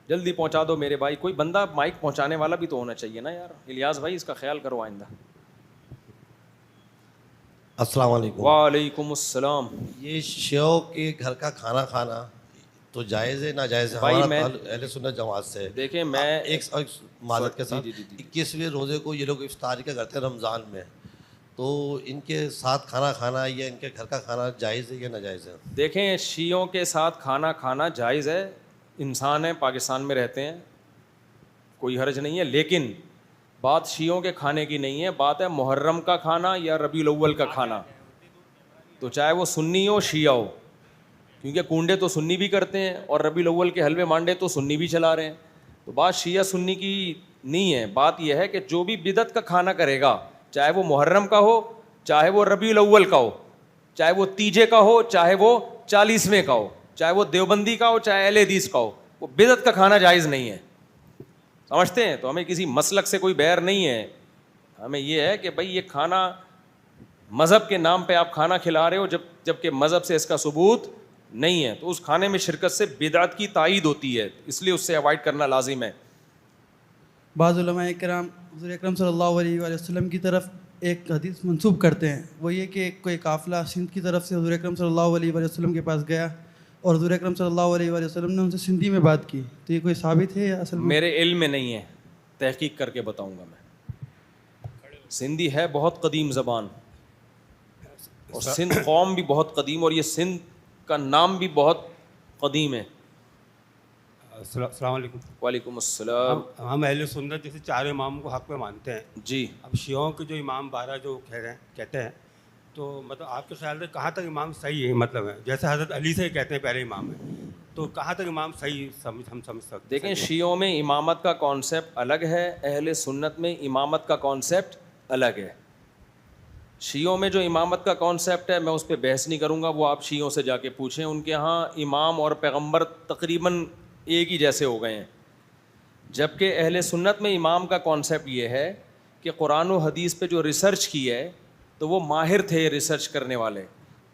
جلدی پہنچا دو میرے بھائی, کوئی بندہ مائک پہنچانے والا بھی تو ہونا چاہیے نا یار. الیاس بھائی اس کا خیال کرو آئندہ. السلام علیکم. وعلیکم السلام. یہ شیعوں کے گھر کا کھانا کھانا تو جائز ہے ناجائز ہے؟ ہمارا اہل سنت جماعت سے دیکھیں, میں ایک معذرت کے ساتھ 21ویں روزے کو یہ لوگ افطاری کا کرتے ہیں رمضان میں, تو ان کے ساتھ کھانا کھانا یا ان کے گھر کا کھانا جائز ہے یا ناجائز ہے؟ دیکھیں, شیعوں کے ساتھ کھانا کھانا جائز ہے. انسان ہیں, پاکستان میں رہتے ہیں, کوئی حرج نہیں ہے. لیکن بات شیعوں کے کھانے کی نہیں ہے, بات ہے محرم کا کھانا یا ربیع الاول کا کھانا. تو چاہے وہ سنی ہو شیعہ ہو, کیونکہ کنڈے تو سنی بھی کرتے ہیں اور ربیع الاول کے حلوے مانڈے تو سنی بھی چلا رہے ہیں. تو بات شیعہ سنی کی نہیں ہے, بات یہ ہے کہ جو بھی بدعت کا کھانا کرے گا, چاہے وہ محرم کا ہو, چاہے وہ ربیع الاول کا ہو, چاہے وہ تیجے کا ہو, چاہے وہ 40ویں کا ہو, چاہے وہ دیوبندی کا ہو, چاہے اہل حدیث کا ہو, وہ بدعت کا کھانا جائز نہیں ہے. سمجھتے ہیں؟ تو ہمیں کسی مسلک سے کوئی بیر نہیں ہے, ہمیں یہ ہے کہ بھائی یہ کھانا مذہب کے نام پہ آپ کھانا کھلا رہے ہو جبکہ مذہب سے اس کا ثبوت نہیں ہے, تو اس کھانے میں شرکت سے بدعت کی تائید ہوتی ہے, اس لیے اس سے اوائڈ کرنا لازم ہے. بعض علماء کرام حضور اکرم صلی اللہ علیہ وآلہ وسلم کی طرف ایک حدیث منسوب کرتے ہیں، وہ یہ کہ کوئی قافلہ سندھ کی طرف سے حضور اکرم صلی اللہ علیہ وآلہ وسلم کے پاس گیا اور حضور اکرم صلی اللہ علیہ وآلہ وسلم نے ان سے سندھی میں بات کی، تو یہ کوئی ثابت ہے یا اصل میں؟ میرے علم میں نہیں ہے، تحقیق کر کے بتاؤں گا میں. سندھی ہے بہت قدیم زبان، اور سندھ قوم بھی بہت قدیم، اور یہ سندھ کا نام بھی بہت قدیم ہے. السلام علیکم. وعلیکم السلام. ہم اہل سنت جیسے چار اماموں کو حق پہ مانتے ہیں. جی. اب شیعوں کے جو امام 12 جو کہتے ہیں، تو مطلب آپ کے خیال سے کہاں تک امام صحیح ہے؟ مطلب ہے جیسے حضرت علی سے کہتے ہیں پہلے امام ہے، تو کہاں تک امام صحیح ہم سمجھ سکتے ہیں؟ دیکھیں، شیعوں میں امامت کا کانسیپٹ الگ ہے، اہل سنت میں امامت کا کانسیپٹ الگ ہے. شیعوں میں جو امامت کا کانسیپٹ ہے میں اس پہ بحث نہیں کروں گا، وہ آپ شیعوں سے جا کے پوچھیں. ان کے ہاں امام اور پیغمبر تقریباً ایک ہی جیسے ہو گئے ہیں. جبکہ اہل سنت میں امام کا کانسیپٹ یہ ہے کہ قرآن و حدیث پہ جو ریسرچ کی ہے تو وہ ماہر تھے ریسرچ کرنے والے.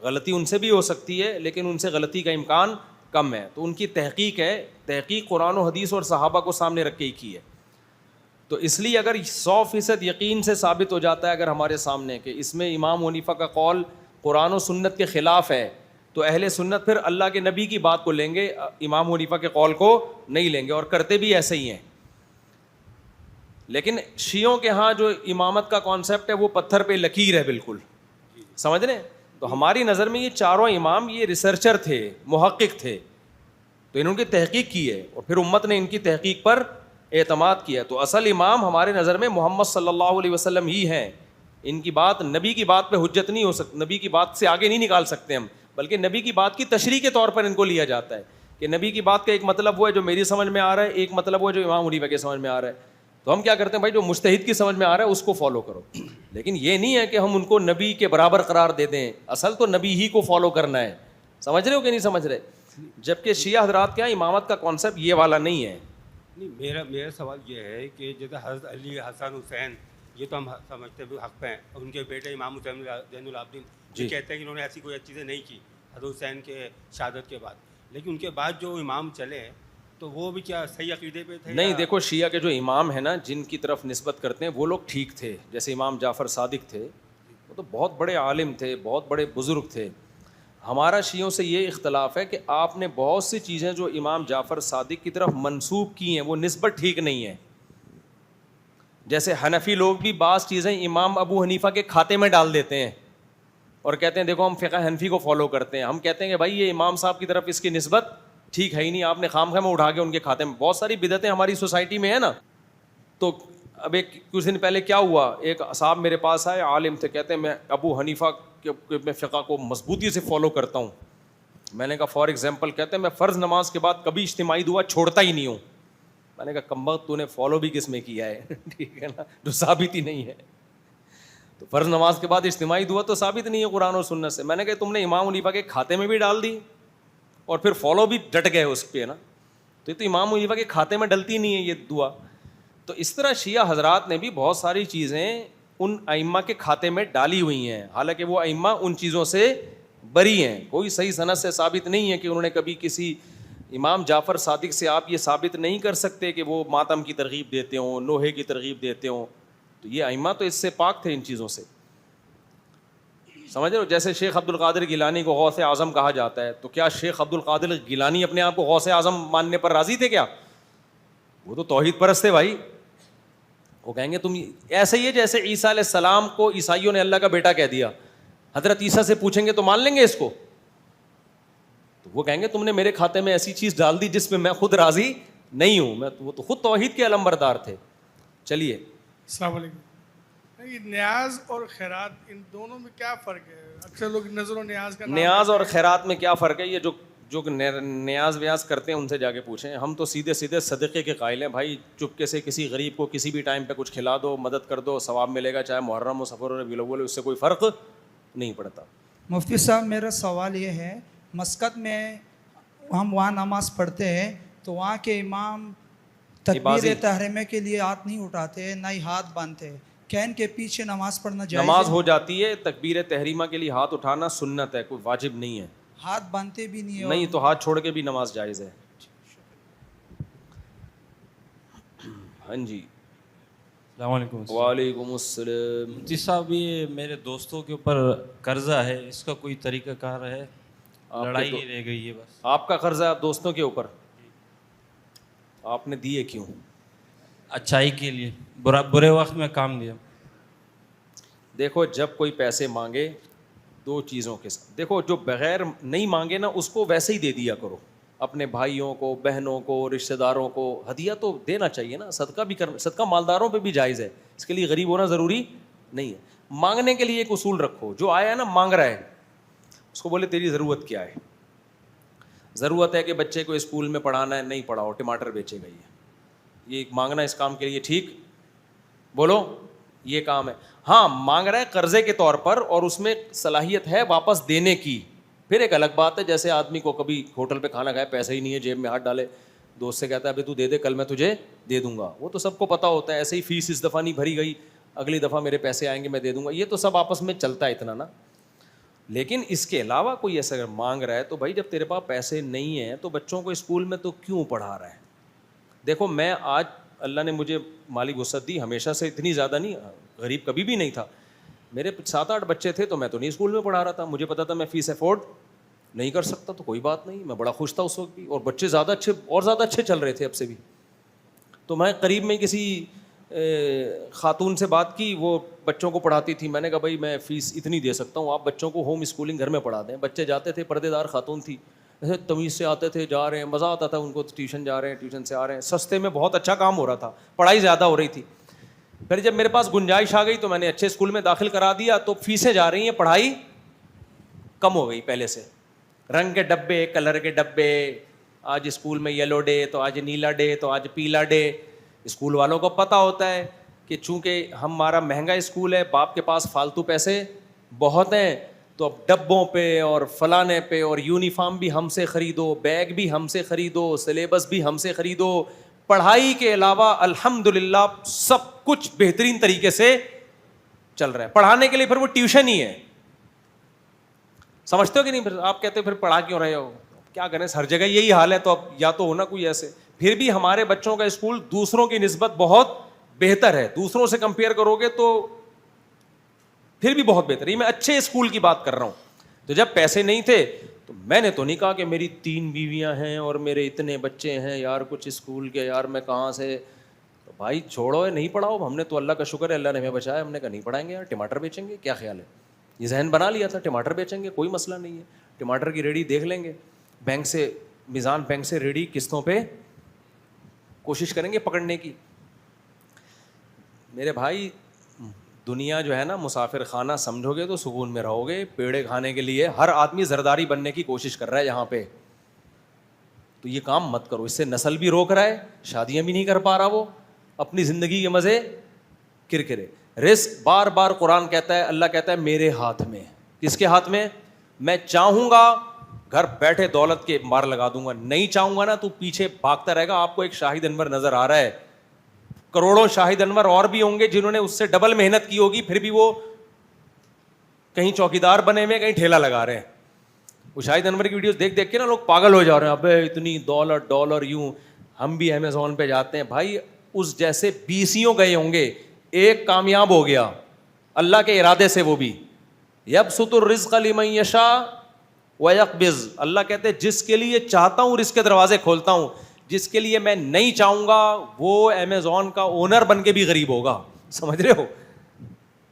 غلطی ان سے بھی ہو سکتی ہے لیکن ان سے غلطی کا امکان کم ہے. تو ان کی تحقیق ہے، تحقیق قرآن و حدیث اور صحابہ کو سامنے رکھ کے ہی کی ہے. تو اس لیے اگر 100% یقین سے ثابت ہو جاتا ہے اگر ہمارے سامنے کہ اس میں امام حنیفہ کا قول قرآن و سنت کے خلاف ہے، تو اہل سنت پھر اللہ کے نبی کی بات کو لیں گے، امام حنیفہ کے قول کو نہیں لیں گے، اور کرتے بھی ایسے ہی ہیں. لیکن شیعوں کے ہاں جو امامت کا کانسیپٹ ہے وہ پتھر پہ لکیر ہے بالکل، سمجھ رہے ہیں؟ تو ہماری نظر میں یہ چاروں امام یہ ریسرچر تھے، محقق تھے، تو انہوں نے تحقیق کی ہے اور پھر امت نے ان کی تحقیق پر اعتماد کیا. تو اصل امام ہمارے نظر میں محمد صلی اللہ علیہ وسلم ہی ہیں. ان کی بات، نبی کی بات پہ حجت نہیں ہو سکتی، نبی کی بات سے آگے نہیں نکال سکتے ہم، بلکہ نبی کی بات کی تشریح کے طور پر ان کو لیا جاتا ہے کہ نبی کی بات کا ایک مطلب وہ ہے جو میری سمجھ میں آ رہا ہے، ایک مطلب وہ ہے جو امام حنیفہ کے سمجھ میں آ رہا ہے. تو ہم کیا کرتے ہیں بھائی، جو مجتہد کی سمجھ میں آ رہا ہے اس کو فالو کرو. لیکن یہ نہیں ہے کہ ہم ان کو نبی کے برابر قرار دے دیں، اصل تو نبی ہی کو فالو کرنا ہے. سمجھ رہے ہو کہ نہیں سمجھ رہے؟ جبکہ شیعہ حضرات کے یہاں امامت کا کانسیپٹ یہ والا نہیں ہے. نہیں، میرا سوال یہ ہے کہ جیسے حضرت علی، حسن، حسین، یہ تو ہم سمجھتے ہیں حق پہ ہیں. ان کے بیٹے امام حسین زین العابدین یہ کہتے ہیں کہ انہوں نے ایسی کوئی چیزیں نہیں کی حضرت حسین کے شہادت کے بعد، لیکن ان کے بعد جو امام چلے تو وہ بھی کیا صحیح عقیدے پہ تھے؟ نہیں، دیکھو شیعہ کے جو امام ہیں نا جن کی طرف نسبت کرتے ہیں وہ لوگ ٹھیک تھے. جیسے امام جعفر صادق تھے، وہ تو بہت بڑے عالم تھے، بہت بڑے بزرگ تھے. ہمارا شیعوں سے یہ اختلاف ہے کہ آپ نے بہت سی چیزیں جو امام جعفر صادق کی طرف منسوب کی ہیں وہ نسبت ٹھیک نہیں ہے. جیسے حنفی لوگ بھی بعض چیزیں امام ابو حنیفہ کے کھاتے میں ڈال دیتے ہیں اور کہتے ہیں دیکھو ہم فقہ حنفی کو فالو کرتے ہیں. ہم کہتے ہیں کہ بھائی یہ امام صاحب کی طرف اس کی نسبت ٹھیک ہے ہی نہیں، آپ نے خام خواہ میں اٹھا کے ان کے کھاتے میں. بہت ساری بدعتیں ہماری سوسائٹی میں ہے نا. تو اب کچھ دن پہلے کیا ہوا، ایک صاحب میرے پاس آئے، عالم تھے، کہتے ہیں میں ابو حنیفہ کے میں فقہ کو مضبوطی سے فالو کرتا ہوں. میں نے کہا فار ایگزامپل، کہتے ہیں میں فرض نماز کے بعد کبھی اجتماعی دعا چھوڑتا ہی نہیں ہوں. میں نے کہا کمبخت تو نے فالو بھی کس میں کیا ہے ٹھیک ہے نا، جو ثابت ہی نہیں ہے. تو فرض نماز کے بعد اجتماعی دعا تو ثابت نہیں ہے قرآن اور سنت سے. میں نے کہا تم نے امام حنیفہ کے کھاتے میں بھی ڈال دی اور پھر فالو بھی ڈٹ گئے اس پہ نا. تو یہ تو امام حنیفہ کے کھاتے میں ڈلتی نہیں ہے یہ دعا. تو اس طرح شیعہ حضرات نے بھی بہت ساری چیزیں ان ائمہ کے کھاتے میں ڈالی ہوئی ہیں، حالانکہ وہ ائمہ ان چیزوں سے بری ہیں. کوئی صحیح سند سے ثابت نہیں ہے کہ انہوں نے کبھی کسی امام جعفر صادق سے آپ یہ ثابت نہیں کر سکتے کہ وہ ماتم کی ترغیب دیتے ہوں، نوحے کی ترغیب دیتے ہوں. تو یہ ائمہ تو اس سے پاک تھے ان چیزوں سے. سمجھ رہے ہو؟ جیسے شیخ عبد القادر گیلانی کو غوث اعظم کہا جاتا ہے، تو کیا شیخ عبد القادر گیلانی اپنے آپ کو غوث اعظم ماننے پر راضی تھے کیا؟ وہ تو توحید پرست تھے بھائی. وہ کہیں گے تم ایسے ہی ہے جیسے عیسیٰ علیہ السلام کو عیسائیوں نے اللہ کا بیٹا کہہ دیا. حضرت عیسیٰ سے پوچھیں گے تو مان لیں گے اس کو؟ تو وہ کہیں گے تم نے میرے کھاتے میں ایسی چیز ڈال دی جس میں میں خود راضی نہیں ہوں. وہ تو خود توحید کے علمبردار تھے. چلیے. السلام علیکم. یہ نیاز اور خیرات ان دونوں میں کیا فرق ہے؟ اکثر لوگ نظر و نیاز کا نیاز اور خیرات میں کیا فرق ہے؟ یہ جو نیاز ویاز کرتے ہیں ان سے جا کے پوچھیں. ہم تو سیدھے صدقے کے قائل ہیں بھائی. چپکے سے کسی غریب کو کسی بھی ٹائم پہ کچھ کھلا دو، مدد کر دو، ثواب ملے گا، چاہے محرم ہو، سفر ہو، ربیع الاول، اس سے کوئی فرق نہیں پڑتا. مفتی صاحب میرا سوال یہ ہے، مسقط میں ہم وہاں نماز پڑھتے ہیں تو وہاں کے امام تکبیر تحریمہ کے لیے ہاتھ نہیں اٹھاتے، نہ ہی ہاتھ باندھتے، کیا ان کے پیچھے نماز پڑھنا جائز ہے؟ نماز ہو جاتی ہے، تکبیر تحریمہ کے لیے ہاتھ اٹھانا سنت ہے، کوئی واجب نہیں ہے. ہاتھ باندھتے بھی نہیں؟ نہیں تو ہاتھ چھوڑ کے بھی نماز جائز ہے. ہاں جی. السلام علیکم. وعلیکم السلام. مفتی صاحب یہ میرے دوستوں کے اوپر قرضہ ہے, اس کا کوئی طریقہ کار ہے؟ لڑائی ہی رہ گئی ہے بس. آپ کا قرضہ آپ دوستوں کے اوپر, آپ نے دیے کیوں؟ اچھائی کے لیے, برے وقت میں کام دیا. دیکھو جب کوئی پیسے مانگے دو چیزوں کے ساتھ, دیکھو جو بغیر نہیں مانگے نا اس کو ویسے ہی دے دیا کرو, اپنے بھائیوں کو, بہنوں کو, رشتہ داروں کو ہدیہ تو دینا چاہیے نا, صدقہ بھی کرنا, صدقہ مالداروں پہ بھی جائز ہے, اس کے لیے غریب ہونا ضروری نہیں ہے. مانگنے کے لیے ایک اصول رکھو, جو آیا ہے نا مانگ رہا ہے اس کو بولے تیری ضرورت کیا ہے. ضرورت ہے کہ بچے کو اسکول میں پڑھانا ہے, نہیں پڑھاؤ, ٹماٹر بیچے گا یہ مانگنا اس کام کے لیے ٹھیک, بولو یہ کام ہے. ہاں مانگ رہا ہے قرضے کے طور پر اور اس میں صلاحیت ہے واپس دینے کی, پھر ایک الگ بات ہے. جیسے آدمی کو کبھی ہوٹل پہ کھانا کھائے, پیسے ہی نہیں ہے, جیب میں ہاتھ ڈالے, دوست سے کہتا ہے ابھی تو دے دے, کل میں تجھے دے دوں گا, وہ تو سب کو پتہ ہوتا ہے. ایسے ہی فیس اس دفعہ نہیں بھری گئی, اگلی دفعہ میرے پیسے آئیں گے میں دے دوں گا, یہ تو سب آپس میں چلتا ہے اتنا نا. لیکن اس کے علاوہ کوئی ایسا اگر مانگ رہا ہے تو بھائی جب تیرے پاس پیسے نہیں ہیں تو بچوں کو اسکول میں تو کیوں پڑھا رہا ہے. دیکھو میں آج اللہ نے مجھے مالی وسعت دی, ہمیشہ سے اتنی زیادہ نہیں, غریب کبھی بھی نہیں تھا, میرے 7-8 بچے تھے تو میں تو نہیں اسکول میں پڑھا رہا تھا, مجھے پتا تھا میں فیس افورڈ نہیں کر سکتا تو کوئی بات نہیں, میں بڑا خوش تھا اس وقت بھی, اور بچے زیادہ اچھے چل رہے تھے اب سے بھی. تو میں قریب میں کسی خاتون سے بات کی, وہ بچوں کو پڑھاتی تھی, میں نے کہا بھائی میں فیس اتنی دے سکتا ہوں, آپ بچوں کو ہوم اسکولنگ گھر میں پڑھا دیں. بچے جاتے تھے, پردے دار خاتون تھی, ایسے تمیز سے آتے تھے, جا رہے ہیں, مزہ آتا تھا ان کو, ٹیوشن جا رہے ہیں, ٹیوشن سے آ رہے ہیں, سستے میں بہت اچھا کام ہو رہا تھا, پڑھائی زیادہ ہو رہی تھی. پھر جب میرے پاس گنجائش آ گئی تو میں نے اچھے اسکول میں داخل کرا دیا, تو فیسیں جا رہی ہیں, پڑھائی کم ہو گئی پہلے سے. رنگ کے ڈبے, کلر کے ڈبے, آج اسکول میں یلو ڈے, تو آج نیلا ڈے, تو آج پیلا ڈے. اسکول والوں کو پتہ ہوتا ہے کہ چونکہ ہمارا مہنگا اسکول ہے, باپ کے پاس فالتو پیسے بہت ہیں, تو اب ڈبوں پہ اور فلانے پہ, اور یونیفارم بھی ہم سے خریدو, بیگ بھی ہم سے خریدو, سلیبس بھی ہم سے خریدو. پڑھائی کے علاوہ الحمدللہ سب کچھ بہترین طریقے سے چل رہا ہے. پڑھانے کے لیے پھر وہ ٹیوشن ہی ہے, سمجھتے ہو کہ نہیں؟ پھر آپ کہتے ہو پھر پڑھا کیوں رہے ہو, کیا کریں, ہر جگہ یہی حال ہے, تو اب یا تو ہونا کوئی ایسے. پھر بھی ہمارے بچوں کا اسکول دوسروں کی نسبت بہت بہتر ہے, دوسروں سے کمپیئر کرو گے تو پھر بھی بہت بہتر. یہ میں اچھے اسکول کی بات کر رہا ہوں. تو جب پیسے نہیں تھے تو میں نے تو نہیں کہا کہ میری 3 بیویاں ہیں اور میرے اتنے بچے ہیں یار, کچھ اسکول کے یار میں کہاں سے, تو بھائی چھوڑو, نہیں پڑھاؤ. ہم نے تو اللہ کا شکر ہے, اللہ نے ہمیں بچایا, ہم نے کہا نہیں پڑھائیں گے یار, ٹماٹر بیچیں گے, کیا خیال ہے, یہ ذہن بنا لیا تھا, ٹماٹر بیچیں گے, کوئی مسئلہ نہیں ہے, ٹماٹر کی ریڑھی دیکھ لیں گے, بینک سے میزان بینک سے ریڑھی قسطوں پہ کوشش کریں گے پکڑنے کی. میرے بھائی دنیا جو ہے نا مسافر خانہ سمجھو گے تو سکون میں رہو گے. پیڑے کھانے کے لیے ہر آدمی زرداری بننے کی کوشش کر رہا ہے یہاں پہ, تو یہ کام مت کرو, اس سے نسل بھی روک رہا ہے, شادیاں بھی نہیں کر پا رہا وہ, اپنی زندگی کے مزے کرکرے. رزق بار بار قرآن کہتا ہے, اللہ کہتا ہے میرے ہاتھ میں. کس کے ہاتھ میں؟ میں چاہوں گا گھر بیٹھے دولت کے مار لگا دوں گا, نہیں چاہوں گا نا تو پیچھے بھاگتا رہے گا. آپ کو ایک شاہد انور نظر آ رہا ہے, کروڑوں شاہد انور اور بھی ہوں گے جنہوں نے اس سے ڈبل محنت کی ہوگی, پھر بھی وہ کہیں چوکیدار بنے ہوئے, کہیں ٹھیلا لگا رہے ہیں. وہ شاہد انور کی ویڈیوز دیکھ دیکھ کے نا لوگ پاگل ہو جا رہے ہیں, ابے اتنی ڈالر یوں. ہم بھی امیزون پہ جاتے ہیں بھائی, اس جیسے 20 گئے ہوں گے, ایک کامیاب ہو گیا اللہ کے ارادے سے, وہ بھی یبسط الرزق لمن یشاء ویقبض. اللہ کہتے ہیں جس کے لیے چاہتا ہوں رزق کے دروازے کھولتا ہوں, جس کے لیے میں نہیں چاہوں گا وہ امیزون کا اونر بن کے بھی غریب ہوگا. سمجھ رہے ہو؟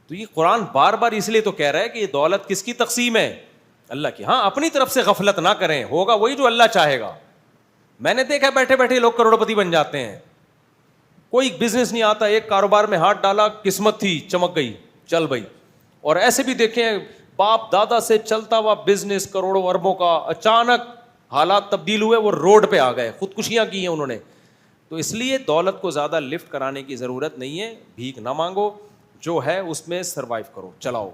تو یہ قرآن بار بار اس لیے تو کہہ رہا ہے کہ یہ دولت کس کی تقسیم ہے؟ اللہ کی. ہاں اپنی طرف سے غفلت نہ کریں, ہوگا وہی جو اللہ چاہے گا. میں نے دیکھا بیٹھے بیٹھے لوگ کروڑپتی بن جاتے ہیں, کوئی بزنس نہیں آتا, ایک کاروبار میں ہاتھ ڈالا, قسمت تھی, چمک گئی, چل بھائی. اور ایسے بھی دیکھیں باپ دادا سے چلتا ہوا بزنس کروڑوں اربوں کا, اچانک حالات تبدیل ہوئے, وہ روڈ پہ آ گئے, خودکشیاں کی ہیں انہوں نے. تو اس لیے دولت کو زیادہ لفٹ کرانے کی ضرورت نہیں ہے, بھیک نہ مانگو, جو ہے اس میں سروائیو کرو, چلاؤ.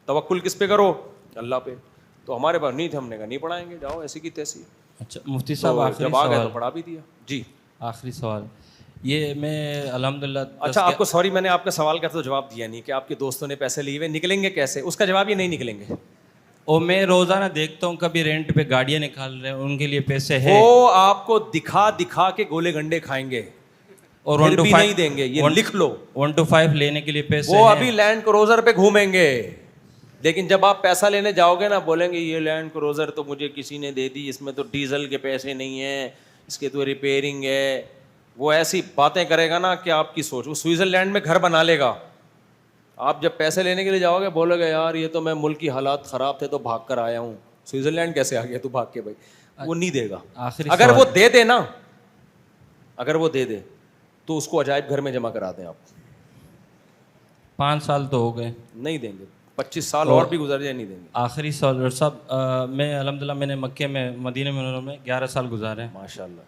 توکل کس پہ کرو؟ اللہ پہ. تو ہمارے پاس نہیں تھے, ہم نے کہا نہیں پڑھائیں گے, جاؤ ایسی کی تیسی. اچھا مفتی صاحب جب آ گئے تو پڑھا بھی دیا. جی آخری سوال یہ میں الحمدللہ. اچھا آپ کو سوری, میں نے آپ کا سوال کرتا تو جواب دیا نہیں کہ آپ کے دوستوں نے پیسے لیے ہوئے, نکلیں گے کیسے, اس کا جواب یہ نہیں نکلیں گے. اور میں روزانہ دیکھتا ہوں کبھی رینٹ پہ گاڑیاں نکال رہے ہیں, ان کے لیے پیسے ہیں. وہ آپ کو دکھا دکھا کے گولے گنڈے کھائیں گے. اور پھر 1 to بھی 5 نہیں دیں گے, یہ لکھ لو. 1 to 5 لینے کے لیے پیسے وہ ہیں. ابھی لینڈ کروزر پہ گھومیں گے, لیکن جب آپ پیسہ لینے جاؤ گے نا بولیں گے یہ لینڈ کروزر تو مجھے کسی نے دے دی, اس میں تو ڈیزل کے پیسے نہیں ہیں, اس کے تو ریپیئرنگ ہے. وہ ایسی باتیں کرے گا نا کہ آپ کی سوچ, وہ سوئٹزرلینڈ میں گھر بنا لے گا. آپ جب پیسے لینے کے لیے جاؤ گے بولے گا یار یہ تو میں ملک کی حالات خراب تھے تو بھاگ کر آیا ہوں, سوئٹزرلینڈ کیسے آ گیا تو بھاگ کے بھائی. وہ نہیں دے گا. اگر وہ دے دے نا, اگر وہ دے دے تو اس کو عجائب گھر میں جمع کرا دیں آپ. 5 سال تو ہو گئے, نہیں دیں گے. 25 سال اور بھی گزر جائے نہیں دیں گے. آخری سال ڈاکٹر صاحب میں الحمدللہ میں نے مکے میں مدینہ منورہ میں 11 سال گزارے ہیں ماشاء اللہ.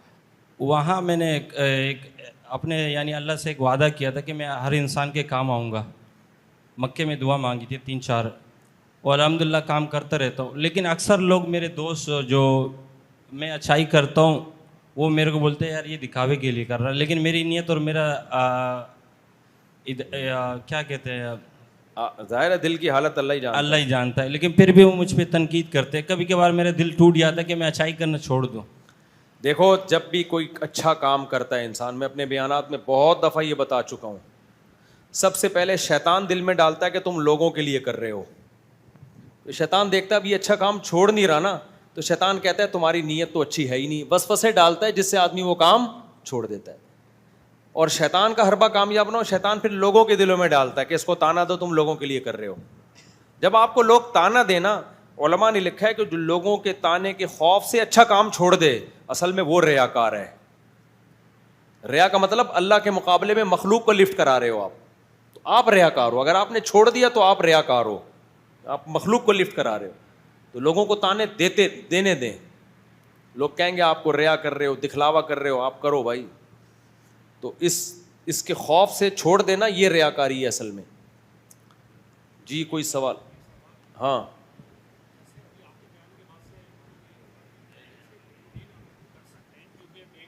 وہاں میں نے ایک اپنے یعنی اللہ سے ایک وعدہ کیا تھا کہ میں ہر انسان کے کام آؤں گا. مکے میں دعا مانگی تھی 3-4, اور الحمدللہ کام کرتا رہتا ہوں. لیکن اکثر لوگ میرے دوست جو میں اچھائی کرتا ہوں وہ میرے کو بولتے ہیں یار یہ دکھاوے کے لیے کر رہا ہے, لیکن میری نیت اور میرا کیا کہتے ہیں ظاہر ہے دل کی حالت اللہ ہی جانتا ہے. لیکن پھر بھی وہ مجھ پہ تنقید کرتے ہیں. کبھی کبھار میرا دل ٹوٹ جاتا ہے کہ میں اچھائی کرنا چھوڑ دوں. دیکھو جب بھی کوئی اچھا کام کرتا ہے انسان, میں اپنے بیانات میں بہت دفعہ یہ بتا چکا ہوں, سب سے پہلے شیطان دل میں ڈالتا ہے کہ تم لوگوں کے لیے کر رہے ہو. شیطان دیکھتا ہے اب یہ اچھا کام چھوڑ نہیں رہا نا, تو شیطان کہتا ہے تمہاری نیت تو اچھی ہے ہی نہیں, وسوسے ڈالتا ہے جس سے آدمی وہ کام چھوڑ دیتا ہے. اور شیطان کا حربہ کامیاب نہ ہو, شیطان پھر لوگوں کے دلوں میں ڈالتا ہے کہ اس کو تانا دو تم لوگوں کے لیے کر رہے ہو. جب آپ کو لوگ تانا دینا, علماء نے لکھا ہے کہ جو لوگوں کے تانے کے خوف سے اچھا کام چھوڑ دے اصل میں وہ ریاکار ہے. ریا کا مطلب اللہ کے مقابلے میں مخلوق کو لفٹ کرا رہے ہو آپ, تو آپ ریاکار ہو. اگر آپ نے چھوڑ دیا تو آپ ریاکار ہو, آپ مخلوق کو لفٹ کرا رہے ہو. تو لوگوں کو تانے دینے دیں. لوگ کہیں گے آپ کو ریا کر رہے ہو, دکھلاوا کر رہے ہو, آپ کرو بھائی. تو اس کے خوف سے چھوڑ دینا یہ ریاکاری ہے اصل میں. جی کوئی سوال؟ ہاں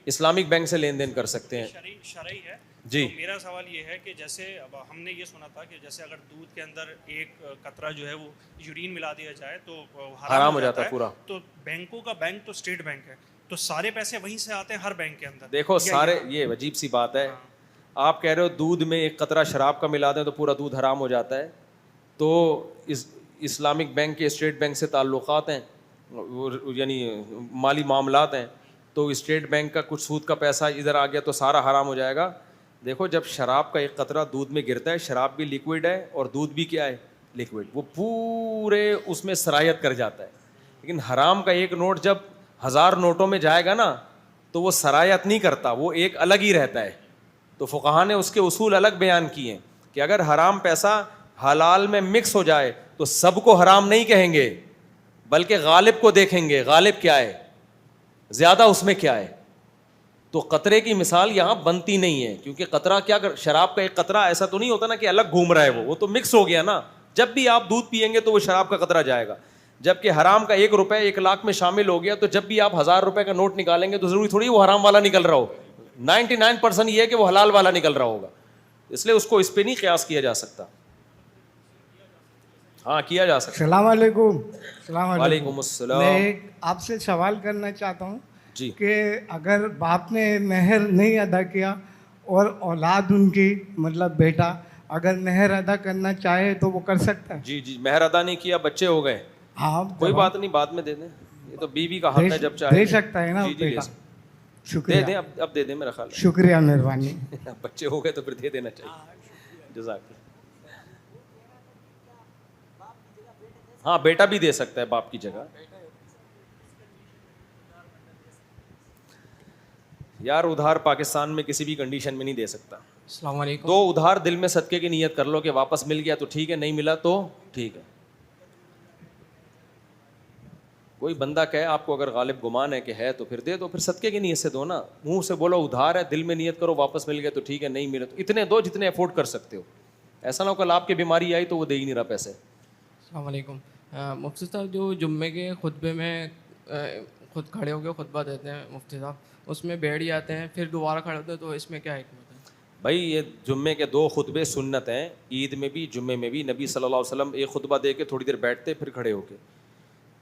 اسلامک بینک سے لین دین کر سکتے ہیں. شرعی ہے. جی تو میرا سوال یہ ہے کہ جیسے اب ہم نے یہ سنا تھا کہ جیسے اگر دودھ کے اندر ایک قطرہ جو ہے وہ یورین ملا دیا جائے تو حرام ہو جاتا ہے پورا. تو بینکوں کا بینک تو اسٹیٹ بینک ہے, تو سارے پیسے وہیں سے آتے ہیں ہر بینک کے اندر. دیکھو سارے, یہ عجیب سی بات ہے. آپ کہہ رہے ہو دودھ میں ایک قطرہ شراب کا ملا دیں تو پورا دودھ حرام ہو جاتا ہے. تو اسلامک بینک کے اسٹیٹ بینک سے تعلقات ہیں, یعنی مالی معاملات ہیں, تو اسٹیٹ بینک کا کچھ سود کا پیسہ ادھر آ گیا تو سارا حرام ہو جائے گا. دیکھو جب شراب کا ایک قطرہ دودھ میں گرتا ہے, شراب بھی لیکوڈ ہے اور دودھ بھی کیا ہے لیکوڈ, وہ پورے اس میں سرایت کر جاتا ہے. لیکن حرام کا ایک نوٹ جب 1000 نوٹوں میں جائے گا نا تو وہ سرایت نہیں کرتا, وہ ایک الگ ہی رہتا ہے. تو فقہا نے اس کے اصول الگ بیان کیے ہیں کہ اگر حرام پیسہ حلال میں مکس ہو جائے تو سب کو حرام نہیں کہیں گے, بلکہ غالب کو دیکھیں گے, غالب کیا ہے, زیادہ اس میں کیا ہے. تو قطرے کی مثال یہاں بنتی نہیں ہے, کیونکہ قطرہ کیا, شراب کا ایک قطرہ ایسا تو نہیں ہوتا نا کہ الگ گھوم رہا ہے, وہ تو مکس ہو گیا نا. جب بھی آپ دودھ پیئیں گے تو وہ شراب کا قطرہ جائے گا. جبکہ حرام کا 1 روپے 1 لاکھ میں شامل ہو گیا, تو جب بھی آپ 1000 روپے کا نوٹ نکالیں گے تو ضروری تھوڑی وہ حرام والا نکل رہا ہو. 99% یہ ہے کہ وہ حلال والا نکل رہا ہوگا, اس لیے اس کو اس پہ نہیں قیاس کیا جا سکتا. ہاں کیا جا سکتا. السلام علیکم. وعلیکم السلام. میں آپ سے سوال کرنا چاہتا ہوں جی کہ اگر باپ نے مہر نہیں ادا کیا اور اولاد ان کی مطلب بیٹا اگر مہر ادا کرنا چاہے تو وہ کر سکتا ہے؟ جی جی, مہر ادا نہیں کیا, بچے ہو گئے, ہاں کوئی بات نہیں, بعد میں دے دیں, یہ تو بیوی کا حق ہے, جب چاہے دے سکتا ہے نا جی جی بیٹا. دے شکریہ. دیں, اب دے دیں میرا خیال ہے. شکریہ, مہربانی. بچے ہو گئے تو پھر دے دینا چاہیے. جزاک اللہ. ہاں بیٹا بھی دے سکتا ہے باپ کی جگہ. یار ادھار پاکستان میں کسی بھی کنڈیشن میں نہیں دے سکتا. السلام علیکم. 2 ادھار دل میں صدقے کی نیت کر لو کہ واپس مل گیا تو ٹھیک ہے, نہیں ملا تو ٹھیک ہے. کوئی بندہ کہے آپ کو اگر غالب گمان ہے کہ ہے تو پھر دے دو, پھر صدقے کی نیت سے دو نا. منہ سے بولو ادھار ہے, دل میں نیت کرو واپس مل گیا تو ٹھیک ہے, نہیں ملا تو اتنے دو جتنے افورڈ کر سکتے ہو. ایسا نہ ہو کل آپ کی بیماری آئی تو وہ دے ہی نہیں رہا پیسے. السلام علیکم. مفتی صاحب جو جمعے کے خطبے میں خود کھڑے ہو کے خطبہ دیتے ہیں مفتی صاحب, اس میں بیٹھ جاتے ہیں پھر دوبارہ کھڑے ہوتے ہیں, تو اس میں کیا حکمت ہے؟ بھائی یہ جمعے کے 2 خطبے سنت ہیں, عید میں بھی جمعے میں بھی. نبی صلی اللہ علیہ وسلم ایک خطبہ دے کے تھوڑی دیر بیٹھتے پھر کھڑے ہو کے,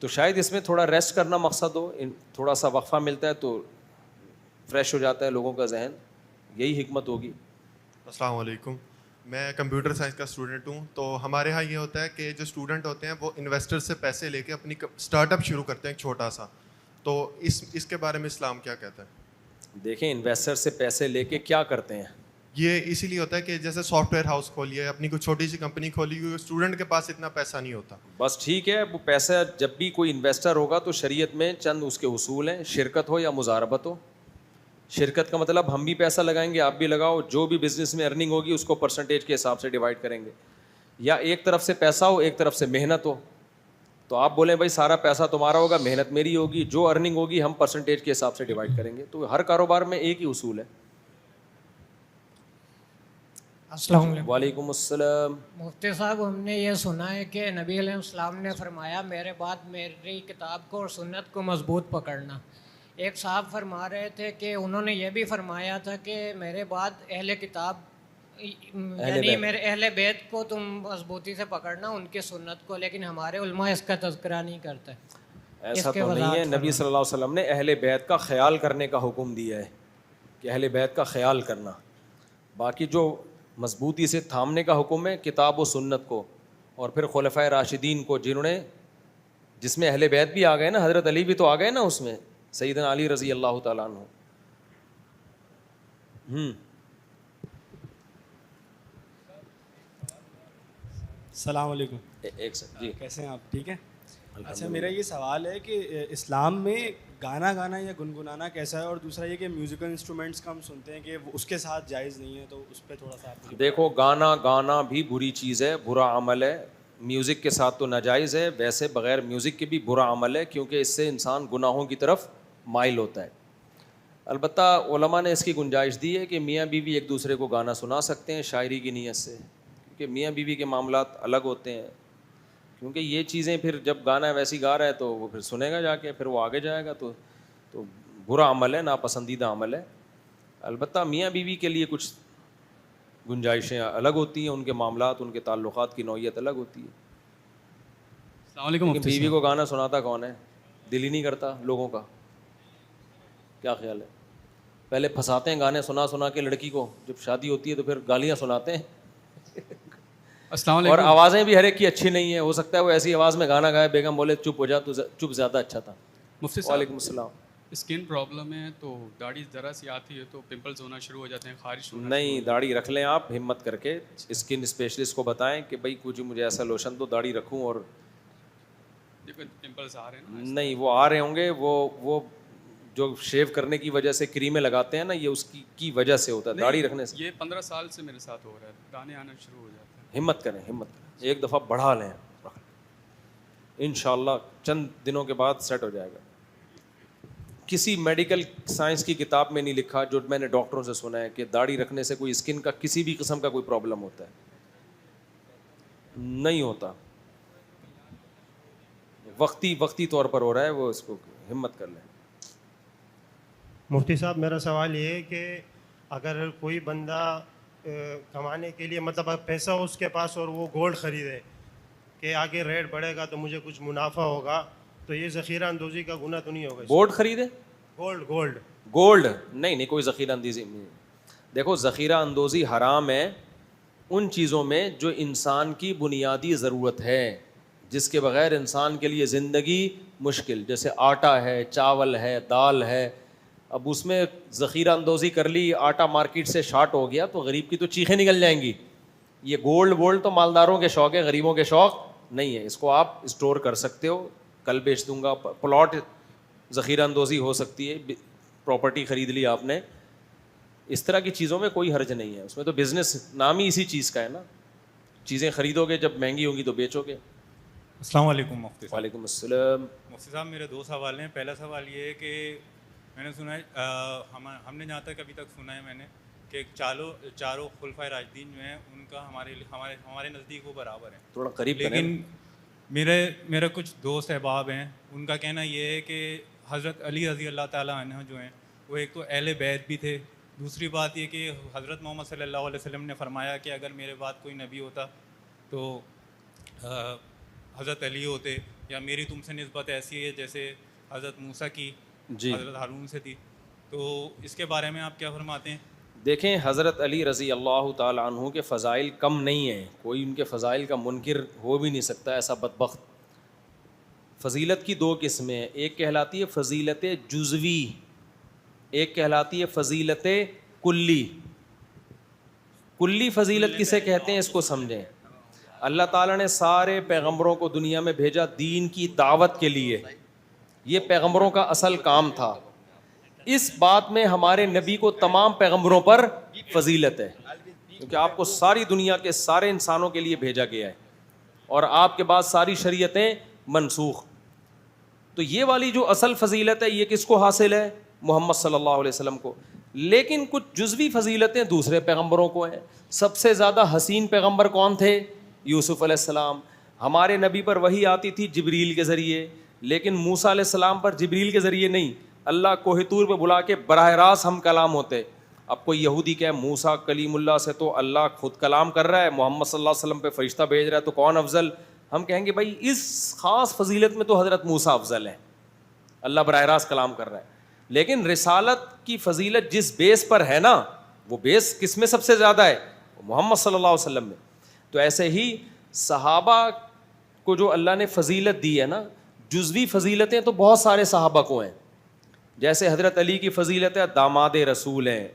تو شاید اس میں تھوڑا ریسٹ کرنا مقصد ہو, تھوڑا سا وقفہ ملتا ہے تو فریش ہو جاتا ہے لوگوں کا ذہن. یہی حکمت ہوگی. السلام علیکم. میں کمپیوٹر سائنس کا اسٹوڈنٹ ہوں. تو ہمارے یہاں یہ ہوتا ہے کہ جو اسٹوڈنٹ ہوتے ہیں وہ انویسٹر سے پیسے لے کے اپنی اسٹارٹ اپ شروع کرتے ہیں ایک چھوٹا سا. تو اس کے بارے میں اسلام کیا کہتا ہے؟ دیکھیں انویسٹر سے پیسے لے کے کیا کرتے ہیں؟ یہ اسی لیے ہوتا ہے کہ جیسے سافٹ ویئر ہاؤس کھولیے, اپنی کوئی چھوٹی سی کمپنی کھولی ہوئی, اسٹوڈنٹ کے پاس اتنا پیسہ نہیں ہوتا. بس ٹھیک ہے, وہ پیسہ جب بھی کوئی انویسٹر ہوگا تو شریعت میں چند اس کے اصول ہیں, شرکت ہو یا مضاربت ہو. شرکت کا مطلب ہم بھی پیسہ لگائیں گے, آپ بھی لگاؤ, جو بھی بزنس میں ارننگ ہوگی اس کو پرسنٹیج کے حساب سے ڈیوائڈ کریں گے. یا ایک طرف سے پیسہ ہو, ایک طرف سے محنت ہو, تو آپ بولیں بھائی سارا پیسہ تمہارا ہوگا, محنت میری ہوگی, جو ارننگ ہوگی ہم پرسنٹیج کے حساب سے ڈیوائڈ کریں گے. تو ہر کاروبار میں ایک ہی اصول ہے. السلام علیکم. وعلیکم السلام. مفتی صاحب, ہم نے یہ سنا ہے کہ نبی علیہ السلام نے فرمایا میرے بعد میری کتاب کو اور سنت کو مضبوط پکڑنا. ایک صاحب فرما رہے تھے کہ انہوں نے یہ بھی فرمایا تھا کہ میرے بعد اہل کتاب یعنی میرے اہل بیت کو تم مضبوطی سے پکڑنا, ان کی سنت کو, لیکن ہمارے علماء اس کا تذکرہ نہیں کرتے. ایسا تو نہیں ہے. نبی صلی اللہ علیہ وسلم نے اہل بیت کا خیال کرنے کا حکم دیا ہے کہ اہل بیت کا خیال کرنا. باقی جو مضبوطی سے تھامنے کا حکم ہے کتاب و سنت کو, اور پھر خلفائے راشدین کو, جنہوں نے, جس میں اہل بیت بھی آ گئے نا, حضرت علی بھی تو آ گئے نا اس میں, سیدنا علی رضی اللہ تعالیٰ عنہ. السلام علیکم. ایک سیکنڈ جی, کیسے ہیں آپ؟ ٹھیک ہے. اچھا, میرا یہ سوال ہے کہ اسلام میں گانا گانا یا گنگنانا کیسا ہے, اور دوسرا یہ کہ میوزیکل انسٹرومنٹس کا ہم سنتے ہیں کہ اس کے ساتھ جائز نہیں ہے, تو اس پہ تھوڑا سا آپ دیکھو, گانا بھی بری چیز ہے, برا عمل ہے. میوزک کے ساتھ تو ناجائز ہے, ویسے بغیر میوزک کے بھی برا عمل ہے, کیونکہ اس سے انسان گناہوں کی طرف مائل ہوتا ہے. البتہ علماء نے اس کی گنجائش دی ہے کہ میاں بیوی ایک دوسرے کو گانا سنا سکتے ہیں شاعری کی نیت سے, کیونکہ میاں بیوی کے معاملات الگ ہوتے ہیں. کیونکہ یہ چیزیں پھر جب گانا ویسی گا رہا ہے تو وہ پھر سنے گا جا کے, پھر وہ آگے جائے گا, تو برا عمل ہے, ناپسندیدہ عمل ہے. البتہ میاں بیوی کے لیے کچھ گنجائشیں الگ ہوتی ہیں, ان کے معاملات, ان کے تعلقات کی نوعیت الگ ہوتی ہے. السلام علیکم. بیوی کو گانا سناتا کون ہے؟ دل ہی نہیں کرتا لوگوں کا. کیا خیال ہے؟ پہلے پھنساتے ہیں گانے سنا سنا کے لڑکی کو, جب شادی ہوتی ہے تو پھر گالیاں سناتے ہیں. السلام علیکم. اور آوازیں بھی ہر ایک کی اچھی نہیں ہے, ہو سکتا ہے وہ ایسی آواز میں گانا گائے, بیگم بولے چپ ہو جا, تو چپ زیادہ اچھا تھا. مفتی صاحب, وعلیکم السلام. اسکن پرابلم ہے تو داڑھی ذرا سی آتی ہے تو پمپلز ہونا شروع ہو جاتے ہیں, خارش ہونا. نہیں, داڑھی رکھ لیں آپ, ہمت کر کے اسکن اسپیشلسٹ کو بتائیں کہ بھائی کچھ مجھے ایسا لوشن تو داڑھی رکھوں. اور پمپلز آ رہے ہیں نہیں, وہ آ رہے ہوں گے, وہ جو شیو کرنے کی وجہ سے کریمیں لگاتے ہیں نا, یہ اس کی وجہ سے ہوتا ہے, داڑھی رکھنے سے. یہ 15 سال سے میرے ساتھ ہو رہا ہے, دانے آنا شروع ہو جاتے ہیں. ہمت کریں, ایک دفعہ بڑھا لیں, انشاءاللہ چند دنوں کے بعد سیٹ ہو جائے گا. کسی میڈیکل سائنس کی کتاب میں نہیں لکھا, جو میں نے ڈاکٹروں سے سنا ہے, کہ داڑھی رکھنے سے کوئی اسکن کا کسی بھی قسم کا کوئی پرابلم ہوتا ہے. نہیں ہوتا, وقتی طور پر ہو رہا ہے, وہ اس کو ہمت کر لیں. مفتی صاحب, میرا سوال یہ ہے کہ اگر کوئی بندہ کمانے کے لیے, مطلب پیسہ اس کے پاس اور وہ گولڈ خریدے کہ آگے ریٹ بڑھے گا تو مجھے کچھ منافع ہوگا, تو یہ ذخیرہ اندوزی کا گناہ تو نہیں ہوگا؟ گولڈ خریدے؟ گولڈ نہیں, کوئی ذخیرہ اندوزی نہیں. دیکھو, ذخیرہ اندوزی حرام ہے ان چیزوں میں جو انسان کی بنیادی ضرورت ہے, جس کے بغیر انسان کے لیے زندگی مشکل, جیسے آٹا ہے, چاول ہے, دال ہے. اب اس میں ذخیرہ اندوزی کر لی, آٹا مارکیٹ سے شارٹ ہو گیا تو غریب کی تو چیخیں نکل جائیں گی. یہ گولڈ تو مالداروں کے شوق ہے, غریبوں کے شوق نہیں ہے. اس کو آپ اسٹور کر سکتے ہو, کل بیچ دوں گا. پلاٹ ذخیرہ اندوزی ہو سکتی ہے, پراپرٹی خرید لی آپ نے, اس طرح کی چیزوں میں کوئی حرج نہیں ہے. اس میں تو بزنس نام ہی اسی چیز کا ہے نا, چیزیں خریدو گے, جب مہنگی ہوگی تو بیچو گے. السلام علیکم مفتی صاحب. وعلیکم السلام. مفتی صاحب, میرے 2 سوال ہیں. پہلا سوال یہ ہے کہ میں نے سنا ہے, ہم نے جہاں تک ابھی تک سنا ہے میں نے, کہ چاروں خلفائے راشدین جو ہیں ان کا ہمارے نزدیک وہ برابر ہیں. تھوڑا قریب کریں. لیکن میرے کچھ دوست احباب ہیں, ان کا کہنا یہ ہے کہ حضرت علی رضی اللہ تعالیٰ عنہ جو ہیں وہ ایک تو اہل بیت بھی تھے, دوسری بات یہ کہ حضرت محمد صلی اللہ علیہ وسلم نے فرمایا کہ اگر میرے بعد کوئی نبی ہوتا تو حضرت علی ہوتے, یا میری تم سے نسبت ایسی ہے جیسے حضرت موسیٰ کی حضرت ہارون سے تھی. تو اس کے بارے میں آپ کیا فرماتے ہیں؟ دیکھیں حضرت علی رضی اللہ تعالیٰ عنہ کے فضائل کم نہیں ہیں، کوئی ان کے فضائل کا منکر ہو بھی نہیں سکتا ایسا بدبخت۔ فضیلت کی دو قسمیں ہیں، ایک کہلاتی ہے فضیلت جزوی، ایک کہلاتی ہے فضیلت کلی۔ کلی فضیلت کسے کہتے ہیں اس کو سمجھیں۔ اللہ تعالیٰ نے سارے پیغمبروں کو دنیا میں بھیجا دین کی دعوت کے لیے، یہ پیغمبروں کا اصل کام تھا۔ اس بات میں ہمارے نبی کو تمام پیغمبروں پر فضیلت ہے، کیونکہ آپ کو ساری دنیا کے سارے انسانوں کے لیے بھیجا گیا ہے اور آپ کے بعد ساری شریعتیں منسوخ۔ تو یہ والی جو اصل فضیلت ہے یہ کس کو حاصل ہے؟ محمد صلی اللہ علیہ وسلم کو۔ لیکن کچھ جزوی فضیلتیں دوسرے پیغمبروں کو ہیں۔ سب سے زیادہ حسین پیغمبر کون تھے؟ یوسف علیہ السلام۔ ہمارے نبی پر وحی آتی تھی جبریل کے ذریعے، لیکن موسیٰ علیہ السلام پر جبریل کے ذریعے نہیں، اللہ کوہ طور پہ بلا کے براہ راست ہم کلام ہوتے۔ اب کوئی یہودی کہ موسیٰ کلیم اللہ سے تو اللہ خود کلام کر رہا ہے، محمد صلی اللہ علیہ وسلم پہ فرشتہ بھیج رہا ہے، تو کون افضل؟ ہم کہیں گے بھائی اس خاص فضیلت میں تو حضرت موسیٰ افضل ہے، اللہ براہ راست کلام کر رہا ہے۔ لیکن رسالت کی فضیلت جس بیس پر ہے نا، وہ بیس کس میں سب سے زیادہ ہے؟ محمد صلی اللہ علیہ وسلم میں۔ تو ایسے ہی صحابہ کو جو اللہ نے فضیلت دی ہے نا، جزوی فضیلتیں تو بہت سارے صحابہ کو ہیں۔ جیسے حضرت علی کی فضیلت ہے داماد رسول ہیں،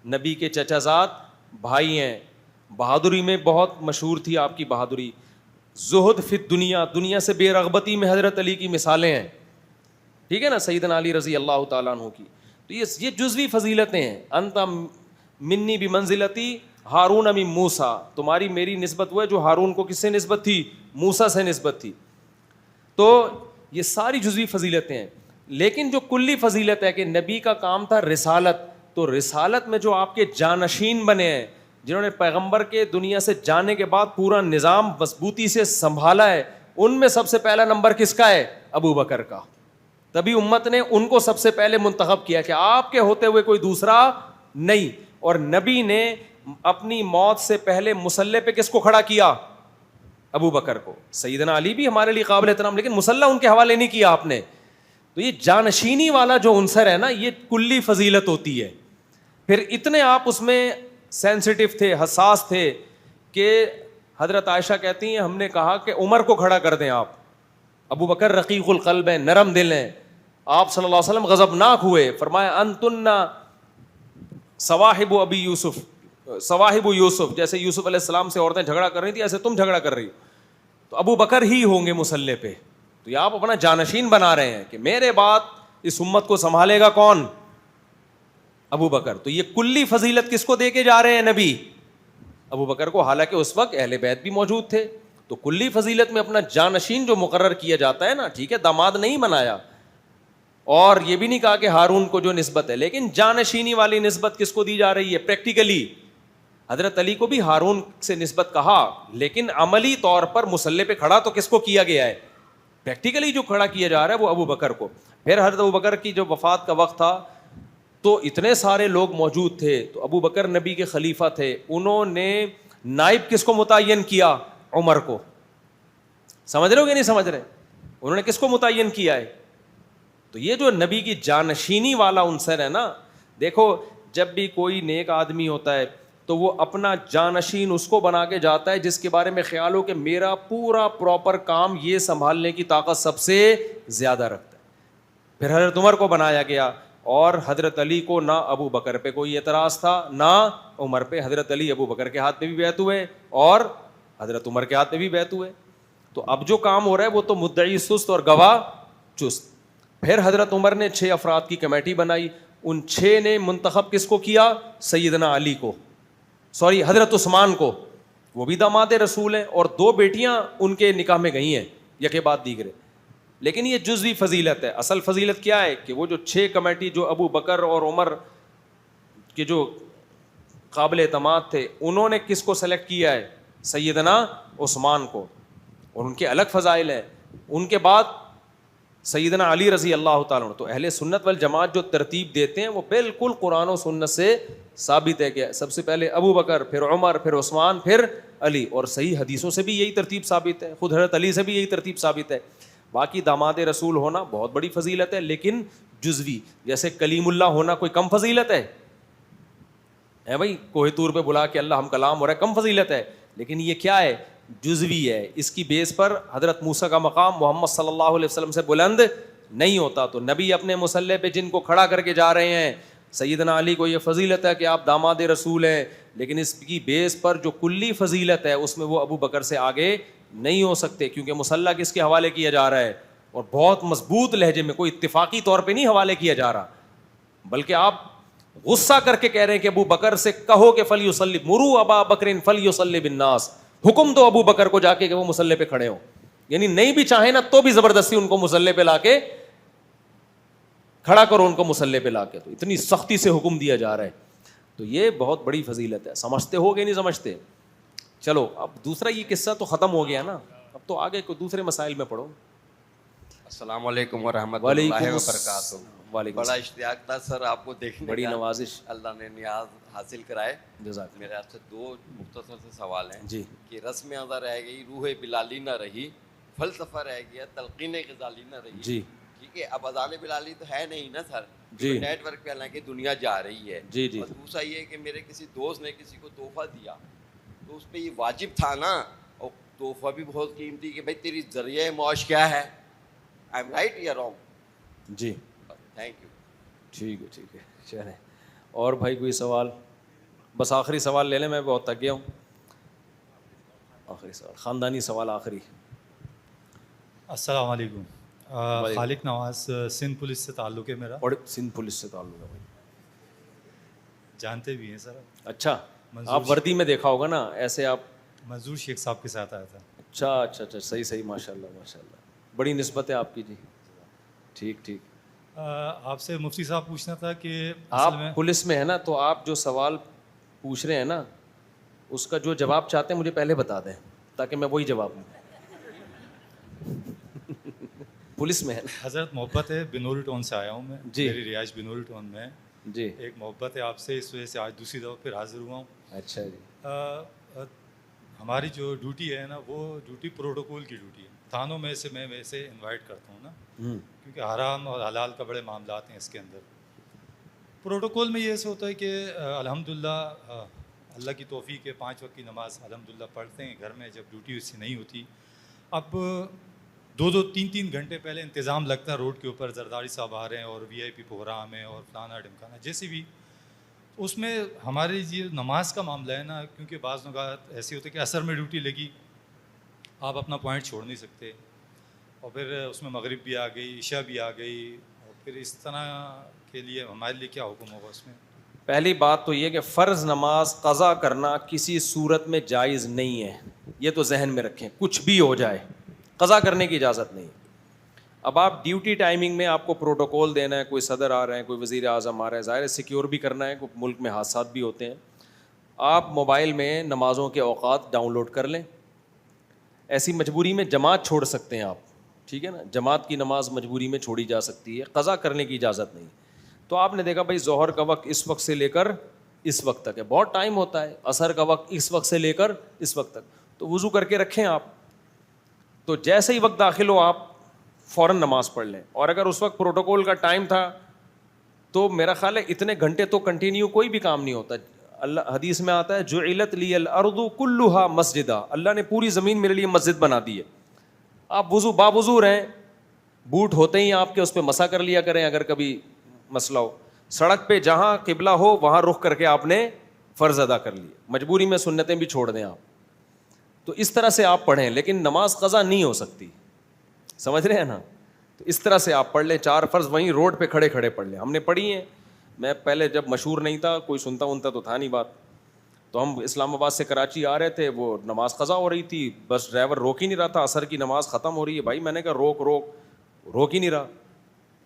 نبی کے چچا زاد بھائی ہیں، بہادری میں بہت مشہور تھی آپ کی بہادری، زہد فی الدنیا، دنیا سے بے رغبتی میں حضرت علی کی مثالیں ہیں، ٹھیک ہے نا، سیدنا علی رضی اللہ تعالیٰ عنہ کی۔ تو یہ جزوی فضیلتیں ہیں۔ انت منی بمنزلتی ہارون من موسیٰ، تمہاری میری نسبت وہ ہے جو ہارون کو کس سے نسبت تھی؟ موسیٰ سے نسبت تھی۔ تو یہ ساری جزوی فضیلتیں ہیں۔ لیکن جو کلی فضیلت ہے کہ نبی کا کام تھا رسالت، تو رسالت میں جو آپ کے جانشین بنے ہیں، جنہوں نے پیغمبر کے دنیا سے جانے کے بعد پورا نظام مضبوطی سے سنبھالا ہے، ان میں سب سے پہلا نمبر کس کا ہے؟ ابو بکر کا۔ تبھی امت نے ان کو سب سے پہلے منتخب کیا کہ آپ کے ہوتے ہوئے کوئی دوسرا نہیں۔ اور نبی نے اپنی موت سے پہلے مصلی پہ کس کو کھڑا کیا؟ ابو بکر کو۔ سیدنا علی بھی ہمارے لیے قابل احترام، لیکن مصلی ان کے حوالے نہیں کیا آپ نے۔ تو یہ جانشینی والا جو عنصر ہے نا، یہ کلی فضیلت ہوتی ہے۔ پھر اتنے آپ اس میں سینسٹیو تھے، حساس تھے کہ حضرت عائشہ کہتی ہیں ہم نے کہا کہ عمر کو کھڑا کر دیں آپ۔ ابو بکر رقیق القلب ہیں، نرم دل ہیں، آپ صلی اللہ علیہ وسلم غضبناک ہوئے، فرمایا انتن صواحب ابی یوسف، صواحب یوسف، جیسے یوسف علیہ السلام سے عورتیں جھگڑا کر رہی تھی ایسے تم جھگڑا کر رہی ہو، تو ابو بکر ہی ہوں گے مصلی پہ۔ تو یہ آپ اپنا جانشین بنا رہے ہیں کہ میرے بعد اس امت کو سنبھالے گا کون؟ ابو بکر۔ تو یہ کلی فضیلت کس کو دے کے جا رہے ہیں نبی؟ ابو بکر کو، حالانکہ اس وقت اہل بیت بھی موجود تھے۔ تو کلی فضیلت میں اپنا جانشین جو مقرر کیا جاتا ہے نا، ٹھیک ہے، داماد نہیں بنایا، اور یہ بھی نہیں کہا کہ ہارون کو جو نسبت ہے، لیکن جانشینی والی نسبت کس کو دی جا رہی ہے؟ پریکٹیکلی حضرت علی کو بھی ہارون سے نسبت کہا، لیکن عملی طور پر مصلی پہ کھڑا تو کس کو کیا گیا ہے؟ پریکٹیکلی جو کھڑا کیا جا رہا ہے وہ ابو بکر کو۔ پھر حضرت ابو بکر کی جو وفات کا وقت تھا تو اتنے سارے لوگ موجود تھے، تو ابو بکر نبی کے خلیفہ تھے، انہوں نے نائب کس کو متعین کیا؟ عمر کو۔ سمجھ رہے ہو کہ نہیں سمجھ رہے؟ انہوں نے کس کو متعین کیا ہے؟ تو یہ جو نبی کی جانشینی والا عنصر ہے نا، دیکھو جب بھی کوئی نیک آدمی ہوتا ہے تو وہ اپنا جانشین اس کو بنا کے جاتا ہے جس کے بارے میں خیال ہو کہ میرا پورا پراپر کام یہ سنبھالنے کی طاقت سب سے زیادہ رکھتا ہے۔ پھر حضرت عمر کو بنایا گیا، اور حضرت علی کو نہ ابو بکر پہ کوئی اعتراض تھا نہ عمر پہ۔ حضرت علی ابو بکر کے ہاتھ میں بھی بیعت ہوئے اور حضرت عمر کے ہاتھ میں بھی بیعت ہوئے۔ تو اب جو کام ہو رہا ہے وہ تو مدعی سست اور گواہ چست۔ پھر حضرت عمر نے 6 افراد کی کمیٹی بنائی، ان 6 نے منتخب کس کو کیا؟ سیدنا علی کو، سوری حضرت عثمان کو، وہ بھی داماد رسول ہیں، اور 2 بیٹیاں ان کے نکاح میں گئی ہیں یکے بعد دیگرے۔ لیکن یہ جزوی فضیلت ہے۔ اصل فضیلت کیا ہے کہ وہ جو 6 کمیٹی جو ابو بکر اور عمر کے جو قابل اعتماد تھے، انہوں نے کس کو سلیکٹ کیا ہے؟ سیدنا عثمان کو، اور ان کے الگ فضائل ہیں۔ ان کے بعد سیدنا علی رضی اللہ تعالیٰ عنہ۔ تو اہل سنت والجماعت جو ترتیب دیتے ہیں وہ بالکل قرآن و سنت سے ثابت ہے کہ سب سے پہلے ابو بکر، پھر عمر، پھر عثمان، پھر علی، اور صحیح حدیثوں سے بھی یہی ترتیب ثابت ہے، خود حضرت علی سے بھی یہی ترتیب ثابت ہے۔ باقی داماد رسول ہونا بہت بڑی فضیلت ہے، لیکن جزوی، جیسے کلیم اللہ ہونا کوئی کم فضیلت ہے؟ ہے بھائی کوہ طور پہ بلا کے اللہ ہم کلام ہو رہا ہے, کم فضیلت ہے, لیکن یہ کیا ہے, جزوی ہے. اس کی بیس پر حضرت موسیٰ کا مقام محمد صلی اللہ علیہ وسلم سے بلند نہیں ہوتا. تو نبی اپنے مصلی پہ جن کو کھڑا کر کے جا رہے ہیں, سیدنا علی کو یہ فضیلت ہے کہ آپ داماد رسول ہیں, لیکن اس کی بیس پر جو کلی فضیلت ہے اس میں وہ ابو بکر سے آگے نہیں ہو سکتے, کیونکہ مصلی کس کے حوالے کیا جا رہا ہے, اور بہت مضبوط لہجے میں, کوئی اتفاقی طور پہ نہیں حوالے کیا جا رہا, بلکہ آپ غصہ کر کے کہہ رہے ہیں کہ ابو بکر سے کہو کہ فلیصلی, مروا ابا بکر فلیصلی بالناس, حکم دو ابو بکر کو جا کے کہ وہ مصلی پہ کھڑے ہوں. یعنی نہیں بھی چاہیں نا تو بھی زبردستی ان کو مصلی پہ لا کے کھڑا کرو, ان کو مصلی پہ لا کے. تو اتنی سختی سے حکم دیا جا رہا ہے. تو یہ بہت بڑی فضیلت ہے. سمجھتے ہو گے نہیں سمجھتے؟ چلو اب دوسرا یہ قصہ تو ختم ہو گیا نا, اب تو آگے کوئی دوسرے مسائل میں پڑھو. السلام علیکم ورحمۃ اللہ وبرکاتہ. بڑا اشتیاق تھا سر آپ کو دیکھنے کا, بڑی نوازش, اللہ نے نیاز حاصل کرائے. جزاک. میرے آپ سے دو مختصر سے سوال ہیں. جی. کہ رسم ادا رہ گئی, روح بلالی نہ رہی, فلسفہ رہ گیا, تلقین غزالی نہ رہی. جی. ٹھیک ہے, اب اذان بلالی تو ہے نہیں نا سر, جی. نیٹ ورک پہ حالانکہ دنیا جا رہی ہے. جی جی. اور دوسرا یہ کہ میرے کسی دوست نے کسی کو تحفہ دیا تو اس پہ یہ واجب تھا نا, اور تحفہ بھی بہت قیمتی کہ بھائی تیری ذریعہ معاش کیا ہے, آئی ایم رائٹ یا رانگ؟ جی تھینک یو. ٹھیک ہے ٹھیک ہے, چلیں. اور بھائی کوئی سوال؟ بس آخری سوال لے لیں, میں بہت تھک گیا ہوں. آخری سوال, خاندانی سوال آخری. السلام علیکم. خالق نواز, سندھ پولیس سے تعلق ہے میرا. اور سندھ پولیس سے تعلق ہے بھائی, جانتے بھی ہیں سر. اچھا, آپ وردی میں دیکھا ہوگا نا ایسے, آپ منظور شیخ صاحب کے ساتھ آیا تھا. اچھا اچھا اچھا, صحیح صحیح, ماشاء اللہ ماشاء اللہ, بڑی نسبت ہے آپ کی. جی ٹھیک ٹھیک. آپ سے مفتی صاحب پوچھنا تھا کہ آپ پولیس میں ہے نا, تو آپ جو سوال پوچھ رہے ہیں نا اس کا جو جواب چاہتے ہیں مجھے پہلے بتا دیں تاکہ میں وہی جواب دوں. پولیس میں ہے. حضرت محبت ہے, بنوری ٹاؤن سے آیا ہوں میں. جی. میری رہائش بنوری ٹاؤن میں ہے. جی. ایک محبت ہے آپ سے, اس وجہ سے آج دوسری دفعہ پھر حاضر ہوا ہوں. اچھا جی. ہماری جو ڈیوٹی ہے نا وہ ڈیوٹی پروٹوکول کی ڈیوٹی ہے. تھانوں میں سے میں ویسے انوائٹ کرتا ہوں نا, کیونکہ حرام اور حلال کا بڑے معاملات ہیں اس کے اندر. پروٹوکول میں یہ ایسے ہوتا ہے کہ الحمدللہ اللہ کی توفیق ہے 5 وقت کی نماز الحمدللہ پڑھتے ہیں گھر میں, جب ڈیوٹی اس سے نہیں ہوتی. اب 2-3 گھنٹے پہلے انتظام لگتا ہے روڈ کے اوپر, زرداری صاحب آ رہے ہیں اور VIP پروگرام ہے اور فلانا ڈمکانا جیسے بھی. اس میں ہماری یہ نماز کا معاملہ ہے نا, کیونکہ بعض اوقات ایسے ہوتے کہ عصر میں ڈیوٹی لگی, آپ اپنا پوائنٹ چھوڑ نہیں سکتے, اور پھر اس میں مغرب بھی آ گئی, عشاء بھی آ گئی, اور پھر اس طرح کے لیے ہمارے لیے کیا حکم ہوگا اس میں؟ پہلی بات تو یہ کہ فرض نماز قضا کرنا کسی صورت میں جائز نہیں ہے, یہ تو ذہن میں رکھیں. کچھ بھی ہو جائے قضا کرنے کی اجازت نہیں. اب آپ ڈیوٹی ٹائمنگ میں آپ کو پروٹوکول دینا ہے, کوئی صدر آ رہے ہیں, کوئی وزیر اعظم آ رہا ہے, ظاہر ہے سیکیور بھی کرنا ہے, کوئی ملک میں حادثات بھی ہوتے ہیں. آپ موبائل میں نمازوں کے اوقات ڈاؤن لوڈ کر لیں. ایسی مجبوری میں جماعت چھوڑ سکتے ہیں آپ, ٹھیک ہے نا, جماعت کی نماز مجبوری میں چھوڑی جا سکتی ہے, قضا کرنے کی اجازت نہیں. تو آپ نے دیکھا بھائی ظہر کا وقت اس وقت سے لے کر اس وقت تک ہے, بہت ٹائم ہوتا ہے. عصر کا وقت اس وقت سے لے کر اس وقت تک, تو وضو کر کے رکھیں آپ. تو جیسے ہی وقت داخل ہو آپ فوراً نماز پڑھ لیں. اور اگر اس وقت پروٹوکول کا ٹائم تھا تو میرا خیال ہے اتنے گھنٹے تو کنٹینیو کوئی بھی کام نہیں ہوتا. اللہ حدیث میں آتا ہے جعلت لی الارض کلھا مسجدا, اللہ نے پوری زمین میرے لیے مسجد بنا دی ہے. آپ وضو با وضو رہیں, بوٹ ہوتے ہی آپ کے اس پہ مسا کر لیا کریں اگر کبھی مسئلہ ہو. سڑک پہ جہاں قبلہ ہو وہاں رخ کر کے آپ نے فرض ادا کر لیے, مجبوری میں سنتیں بھی چھوڑ دیں آپ. تو اس طرح سے آپ پڑھیں, لیکن نماز قضا نہیں ہو سکتی, سمجھ رہے ہیں نا. تو اس طرح سے آپ پڑھ لیں, 4 فرض وہیں روڈ پہ کھڑے کھڑے پڑھ لیں. ہم نے پڑھی ہیں, میں پہلے جب مشہور نہیں تھا, کوئی سنتا ونتا تو تھا نہیں بات, تو ہم اسلام آباد سے کراچی آ رہے تھے, وہ نماز قضا ہو رہی تھی, بس ڈرائیور روک ہی نہیں رہا تھا, عصر کی نماز ختم ہو رہی ہے. بھائی میں نے کہا روک ہی نہیں رہا.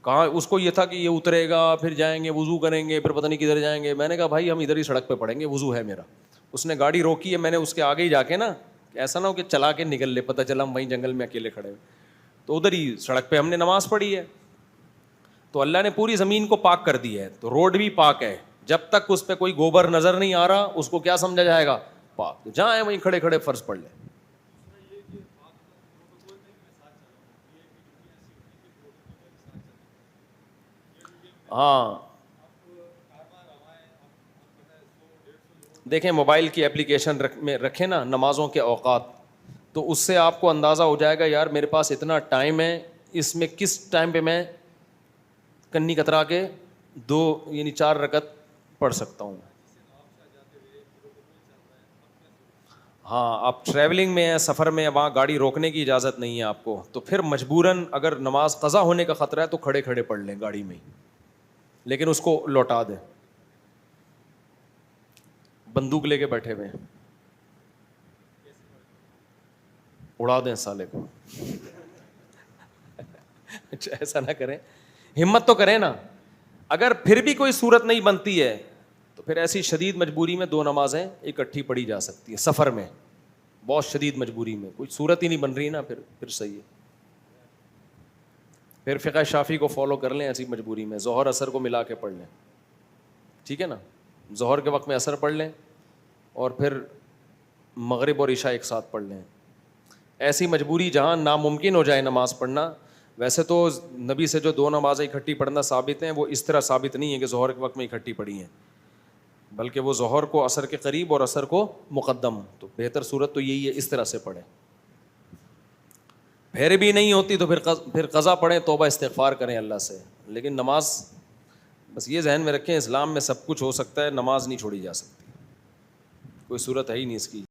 کہاں اس کو یہ تھا کہ یہ اترے گا, پھر جائیں گے وضو کریں گے, پھر پتہ نہیں کدھر جائیں گے. میں نے کہا بھائی ہم ادھر ہی سڑک پہ پڑھیں گے, وضو ہے میرا. اس نے گاڑی روکی ہے, میں نے اس کے آگے ہی جا کے نا, ایسا نہ ہو کہ چلا کے نکل لے, پتہ چلا ہم وہیں جنگل میں اکیلے کھڑے ہوئے, تو ادھر ہی سڑک پہ ہم نے نماز پڑھی ہے. تو اللہ نے پوری زمین کو پاک کر دی ہے, تو روڈ بھی پاک ہے. جب تک اس پہ کوئی گوبر نظر نہیں آ رہا اس کو کیا سمجھا جائے گا, پاک. جہاں ہے وہیں کھڑے کھڑے فرض پڑھ لیں. ہاں دیکھیں موبائل کی اپلیکیشن میں رکھیں نا نمازوں کے اوقات, تو اس سے آپ کو اندازہ ہو جائے گا یار میرے پاس اتنا ٹائم ہے, اس میں کس ٹائم پہ میں کنی کترا کے 2 یعنی 4 رکعت پڑھ سکتا ہوں. ہاں آپ ٹریولنگ میں ہیں, سفر میں, وہاں گاڑی روکنے کی اجازت نہیں ہے آپ کو, تو پھر مجبوراً اگر نماز قضا ہونے کا خطرہ ہے تو کھڑے کھڑے پڑھ لیں گاڑی میں ہی, لیکن اس کو لوٹا دیں. بندوق لے کے بیٹھے ہوئے ہیں, اڑا دیں سالے کو. اچھا ایسا نہ کریں, ہمت تو کریں نا. اگر پھر بھی کوئی صورت نہیں بنتی ہے تو پھر ایسی شدید مجبوری میں 2 نمازیں اکٹھی پڑھی جا سکتی ہے. سفر میں بہت شدید مجبوری میں کوئی صورت ہی نہیں بن رہی نا, پھر صحیح ہے. پھر فقہ شافعی کو فالو کر لیں ایسی مجبوری میں, ظہر اثر کو ملا کے پڑھ لیں, ٹھیک ہے نا. ظہر کے وقت میں اثر پڑھ لیں اور پھر مغرب اور عشاء ایک ساتھ پڑھ لیں. ایسی مجبوری جہاں ناممکن ہو جائے نماز پڑھنا. ویسے تو نبی سے جو 2 نمازیں اکٹھی پڑھنا ثابت ہیں وہ اس طرح ثابت نہیں ہے کہ ظہر کے وقت میں اکٹھی پڑھی ہیں, بلکہ وہ ظہر کو عصر کے قریب اور عصر کو مقدم. تو بہتر صورت تو یہی ہے اس طرح سے پڑھیں. پھر بھی نہیں ہوتی تو پھر قضا پڑھیں, توبہ استغفار کریں اللہ سے. لیکن نماز بس یہ ذہن میں رکھیں, اسلام میں سب کچھ ہو سکتا ہے, نماز نہیں چھوڑی جا سکتی, کوئی صورت ہے ہی نہیں اس کی.